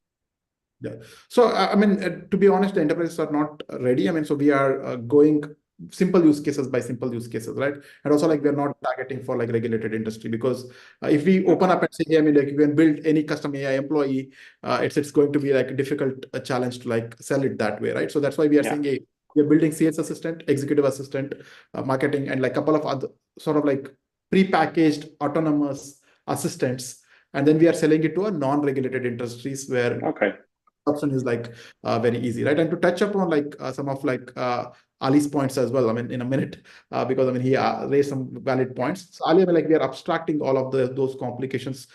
Yeah. So, I mean, to be honest, the enterprises are not ready. I mean, so we are going simple use cases by simple use cases, right? And also, like, we're not targeting for like regulated industry, because if we open up and say, hey, I mean, like, you can build any custom AI employee, it's going to be like a difficult challenge to like sell it that way, right? So that's why we are saying, hey, we're building sales assistant, executive assistant, marketing, and like a couple of other sort of like pre-packaged autonomous assistants. And then we are selling it to a non-regulated industries where option is like very easy, right? And to touch upon like some of like Ali's points as well, I mean, in a minute, because I mean, he raised some valid points. So Ali, I mean, like we are abstracting all of those complications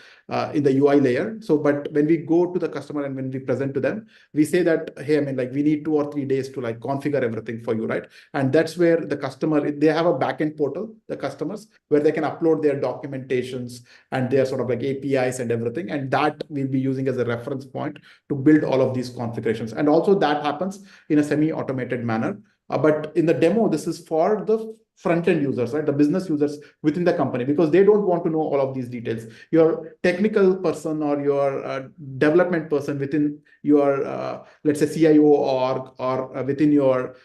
in the UI layer. So, but when we go to the customer and when we present to them, we say that, hey, I mean, like we need 2 or 3 days to like configure everything for you, right? And that's where the customer, they have a backend portal, the customers, where they can upload their documentations and their sort of like APIs and everything. And that we'll be using as a reference point to build all of these configurations. And also that happens in a semi-automated manner. But in the demo, this is for the front-end users, right? The business users within the company, because they don't want to know all of these details. Your technical person or your development person within your, let's say, CIO or within your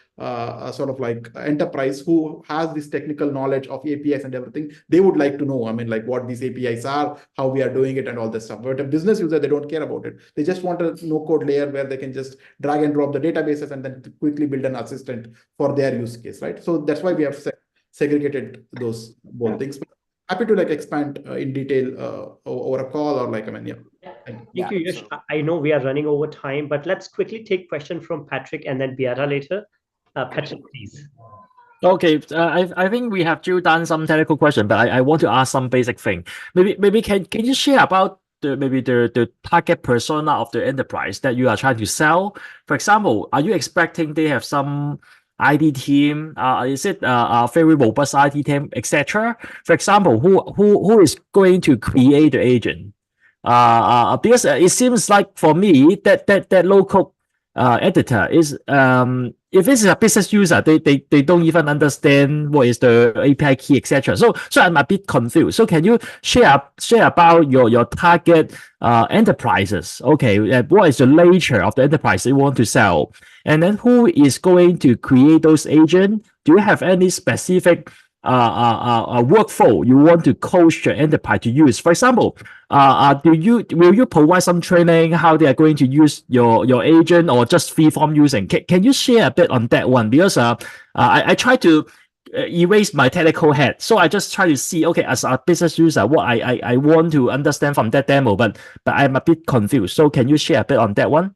sort of like enterprise who has this technical knowledge of APIs and everything, they would like to know, I mean, like what these APIs are, how we are doing it and all this stuff. But a business user, they don't care about it. They just want a no-code layer where they can just drag and drop the databases and then quickly build an assistant for their use case, right? So that's why we have segregated those both things. But happy to like expand in detail over a call or like, I mean, yeah. Thank you, Yash. I know we are running over time, but let's quickly take question from Patrick and then Beata later. Patrick, please. Okay, I think we have drilled down some technical question, but I want to ask some basic thing. Maybe can you share about the target persona of the enterprise that you are trying to sell? For example, are you expecting they have some IT team? Is it a very robust IT team, etc.? For example, who is going to create the agent? Because it seems like for me that local editor is if this is a business user, they don't even understand what is the API key, etc. So I'm a bit confused. So can you share about your target enterprises? Okay, what is the nature of the enterprise you want to sell, and then who is going to create those agents? Do you have any specific workflow you want to coach your enterprise to use? For example, will you provide some training how they are going to use your agent or just free form using? Can you share a bit on that one? Because I try to erase my technical head, so I just try to see, okay, as a business user, what I want to understand from that demo, but I'm a bit confused. So can you share a bit on that one?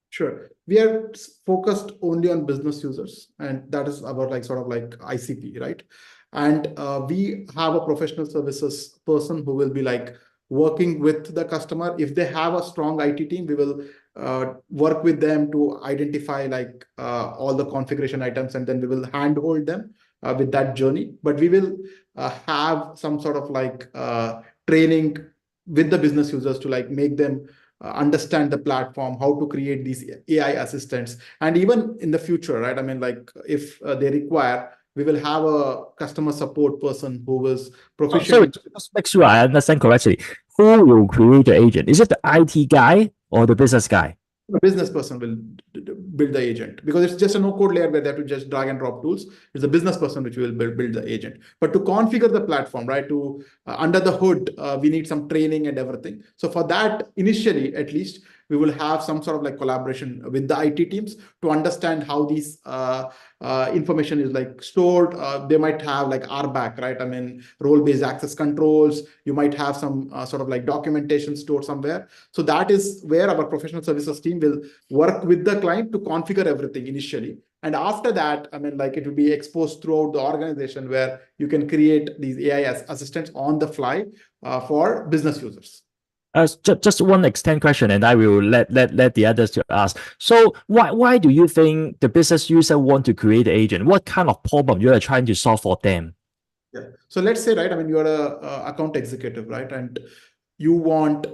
Sure. We are focused only on business users, and that is our like sort of like ICP, right? And we have a professional services person who will be like working with the customer. If they have a strong IT team, we will work with them to identify like all the configuration items, and then we will handhold them with that journey. But we will have some sort of like training with the business users to like make them understand the platform, how to create these AI assistants. And even in the future, right? I mean, like if they require, we will have a customer support person who is proficient. Sorry, just make sure I understand correctly. Who will create the agent? Is it the IT guy or the business guy? The business person will build the agent, because it's just a no-code layer where they have to just drag and drop tools. It's the business person which will build the agent. But to configure the platform, right, to under the hood, we need some training and everything. So for that, initially, at least, we will have some sort of like collaboration with the IT teams to understand how these information is like stored. They might have like RBAC, right? I mean, role-based access controls. You might have some sort of like documentation stored somewhere. So that is where our professional services team will work with the client to configure everything initially. And after that, I mean, like it will be exposed throughout the organization where you can create these AI assistants on the fly for business users. Just one extend question, and I will let the others to ask. So why do you think the business user want to create an agent? What kind of problem you are trying to solve for them? Yeah. So let's say, right, I mean, you're a account executive, right? And you want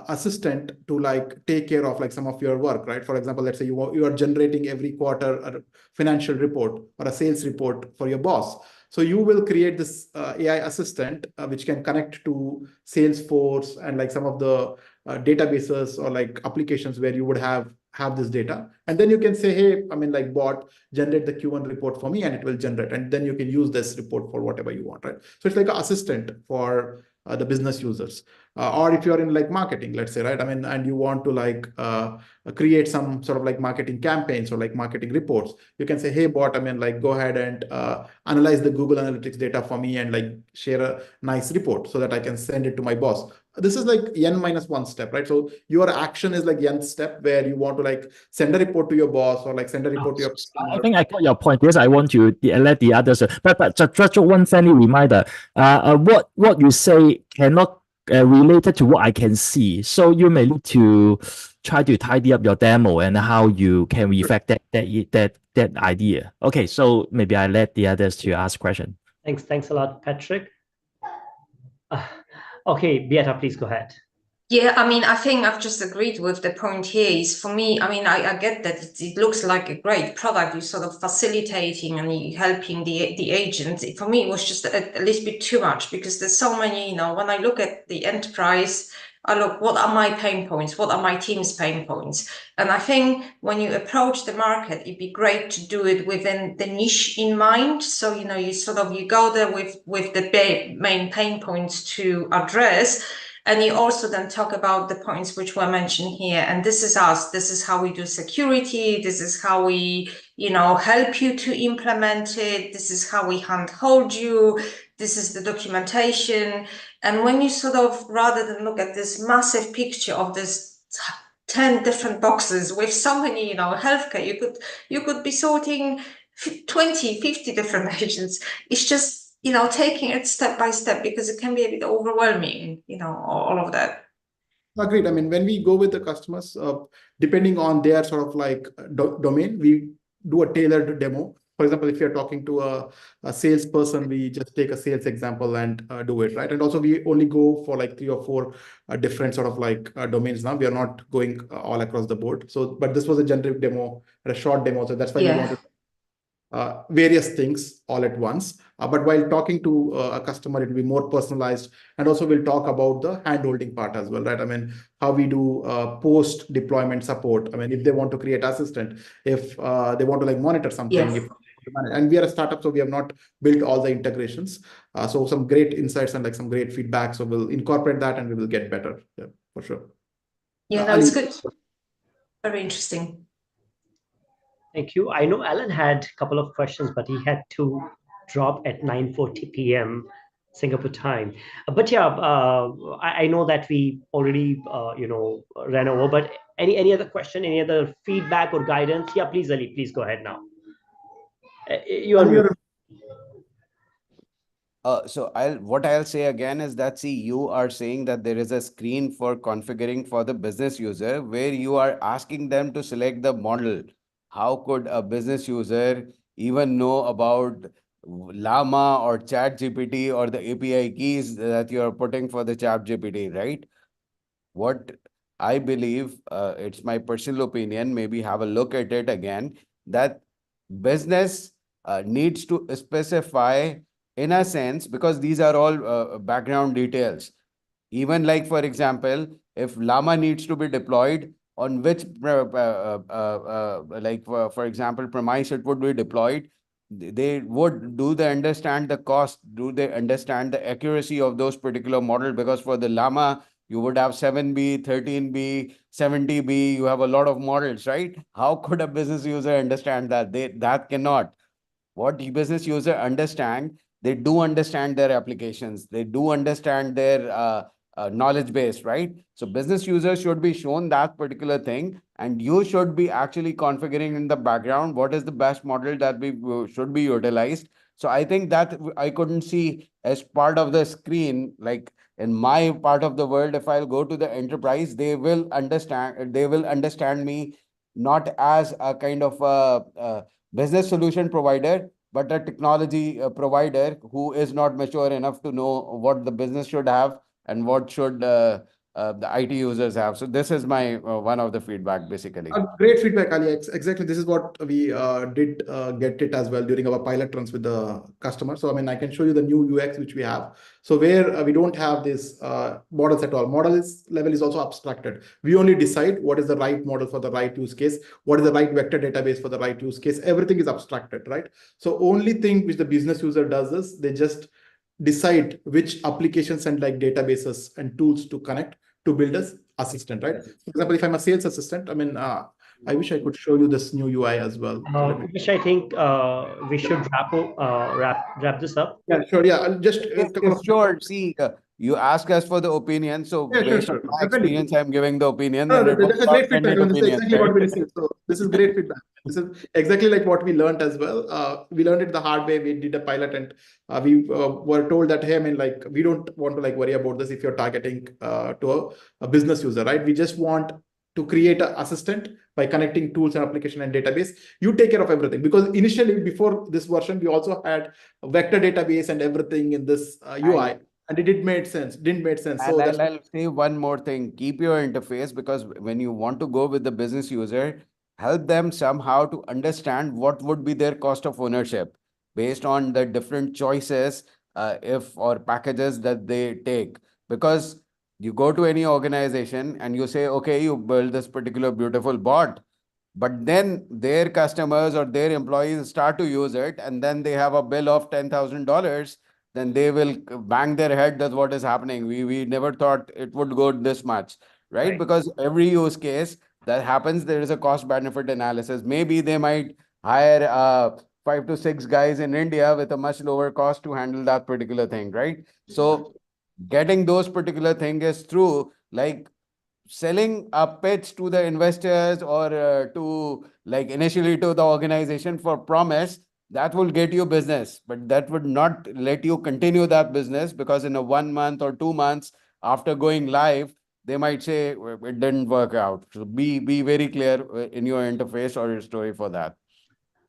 assistant to like take care of like some of your work, right? For example, let's say you are generating every quarter a financial report or a sales report for your boss. So you will create this AI assistant which can connect to Salesforce and like some of the databases or like applications where you would have this data. And then you can say, hey, I mean, like bot, generate the Q1 report for me, and it will generate. And then you can use this report for whatever you want, right? So it's like an assistant for the business users. Or if you're in like marketing, let's say, right? I mean, and you want to like create some sort of like marketing campaigns or like marketing reports, you can say, hey, bot, I mean, like go ahead and analyze the Google Analytics data for me and like share a nice report so that I can send it to my boss. this is like n-1 step, right? So your action is like nth step where you want to like send a report to your boss or like send a report to your I customer. think I got your point because I want to let the others. But just one friendly reminder. What you say cannot related to what I can see. So you may need to try to tidy up your demo and how you can reflect that idea. Okay, so maybe I let the others to ask question. Thanks a lot, Patrick. Okay, Beata, please go ahead. Yeah, I mean, I think I've just agreed with the point here is for me, I mean, I get that it looks like a great product. You're sort of facilitating and you helping the agents. For me, it was just a little bit too much because there's so many, you know, when I look at the enterprise, I look, what are my pain points? What are my team's pain points? And I think when you approach the market, it'd be great to do it within the niche in mind. So, you know, you go there with the main pain points to address. And you also then talk about the points which were mentioned here. And this is us. This is how we do security. This is how we, you know, help you to implement it. This is how we handhold you. This is the documentation. And when you sort of, rather than look at this massive picture of this 10 different boxes with so many, you know, healthcare, you could be sorting 20, 50 different agents. It's just, you know, taking it step by step because it can be a bit overwhelming, you know, all of that. Agreed. I mean, when we go with the customers, depending on their sort of like domain, we do a tailored demo. For example, if you're talking to a salesperson, we just take a sales example and do it, right? And also we only go for like 3 or 4 different sort of like domains now. We are not going all across the board. So, but this was a generic demo, a short demo. So that's why we wanted various things all at once. But while talking to a customer, it will be more personalized. And also we'll talk about the hand-holding part as well, right? I mean, how we do post-deployment support. I mean, if they want to create assistant, if they want to like monitor something, and we are a startup, so we have not built all the integrations. So some great insights and like some great feedback. So we'll incorporate that and we will get better. Yeah, for sure. Yeah, that's good. Very interesting. Thank you. I know Alan had a couple of questions, but he had to drop at 9:40 p.m. Singapore time. But yeah, I know that we already, you know, ran over. But any other question, any other feedback or guidance? Yeah, please, Ali, please go ahead now. You are mute. So what I'll say again is that, see, you are saying that there is a screen for configuring for the business user where you are asking them to select the model. How could a business user even know about Llama or ChatGPT or the API keys that you are putting for the ChatGPT, right? What I believe, it's my personal opinion, maybe have a look at it again, that business needs to specify in a sense, because these are all background details. Even like, for example, if Llama needs to be deployed, on which, for example, premise it would be deployed, they would, do they understand the cost? Do they understand the accuracy of those particular model? Because for the Llama, you would have 7B, 13B, 70B, you have a lot of models, right? How could a business user understand that? That cannot. What the business user understand, they do understand their applications. They do understand their knowledge base, right? So business users should be shown that particular thing, and you should be actually configuring in the background what is the best model that we should be utilized. So I think that I couldn't see as part of the screen, like in my part of the world, if I'll go to the enterprise, they will understand me not as a kind of a business solution provider, but a technology provider who is not mature enough to know what the business should have and what should the IT users have. So this is my one of the feedback, basically. Great feedback, Ali. Exactly. This is what we did get it as well during our pilot runs with the customer. So, I mean, I can show you the new UX which we have. So where we don't have this models at all. Models level is also abstracted. We only decide what is the right model for the right use case, what is the right vector database for the right use case. Everything is abstracted, right? So only thing which the business user does is they just decide which applications and like databases and tools to connect to build an assistant, right? For example, if I'm a sales assistant, I mean, I wish I could show you this new UI as well. So let me. Which I think we should wrap this up. Yeah, sure. Yeah, I'll just Yes, couple yes, of. sure. See, you ask us for the opinion, so Yeah, sure, based on sure. my Definitely. experience, I'm giving the opinion. No, Then it was that's a a great feedback. candid And this is opinion, exactly what right? we received. So this is great feedback. This is exactly like what we learned as well. We learned it the hard way. We did a pilot, and we were told that, hey, I mean, like, we don't want to like worry about this if you're targeting to a business user, right? We just want to create an assistant by connecting tools and application and database. You take care of everything, because initially before this version, we also had a vector database and everything in this UI. And it didn't make sense. So that's I'll say one more thing. Keep your interface, because when you want to go with the business user, help them somehow to understand what would be their cost of ownership based on the different choices if or packages that they take. Because you go to any organization and you say, okay, you build this particular beautiful bot, but then their customers or their employees start to use it, and then they have a bill of $10,000, then they will bang their head that what is happening. We never thought it would go this much, right? Because every use case that happens, there is a cost benefit analysis. Maybe they might hire 5 to 6 guys in India with a much lower cost to handle that particular thing, right? So getting those particular things is through, like, selling a pitch to the investors or to, like, initially to the organization for promise, that will get you business, but that would not let you continue that business, because in a 1 month or 2 months after going live, they might say it didn't work out. So be very clear in your interface or your story for that.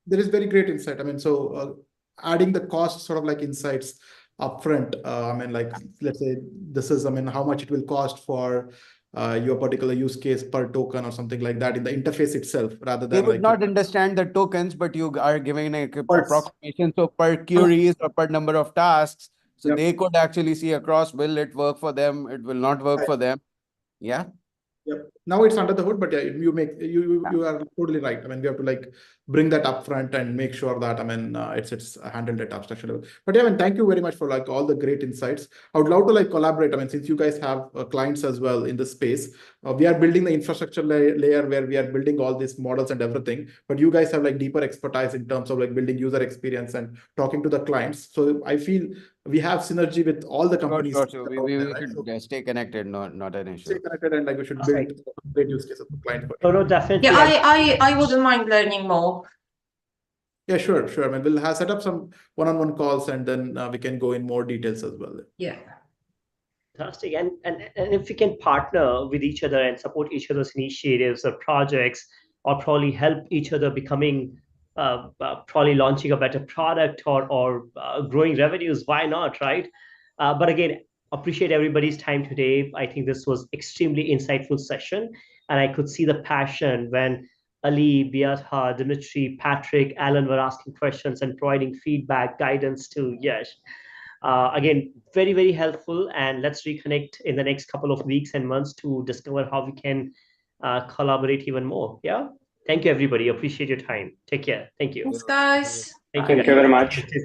There is very great insight. I mean, so adding the cost sort of like insights upfront. I mean, like, let's say this is, I mean, how much it will cost for your particular use case per token or something like that in the interface itself, rather They than would like not understand the tokens, but you are giving an parts. approximation. So per queries or per number of tasks, so Yep. they could actually see across, will it work for them? It will not work for them. Yeah. Yep. Now it's under the hood, but yeah, you are totally right. I mean, we have to like bring that up front and make sure that, I mean, it's handled at abstraction level. But yeah, I mean, thank you very much for like all the great insights. I would love to like collaborate. I mean, since you guys have clients as well in this space, we are building the infrastructure layer where we are building all these models and everything. But you guys have like deeper expertise in terms of like building user experience and talking to the clients. So I feel we have synergy with all the companies. Sure. So out we there, right? should stay connected, not an issue. Stay connected, and like we should build great use cases for clients. No, definitely. Yeah, I wouldn't mind learning more. Yeah, sure. I mean, we'll have set up some one-on-one calls, and then we can go in more details as well. Yeah. Fantastic. And if we can partner with each other and support each other's initiatives or projects, or probably help each other becoming probably launching a better product or growing revenues, why not, right? But again, appreciate everybody's time today. I think this was extremely insightful session, and I could see the passion when Ali, Beata, Dimitri, Patrick, Alan were asking questions and providing feedback, guidance to Yash. Again, very, very helpful. And let's reconnect in the next couple of weeks and months to discover how we can collaborate even more. Yeah. Thank you, everybody. Appreciate your time. Take care. Thank you. Thanks, guys. Thank you. Thank you very much. Stay safe.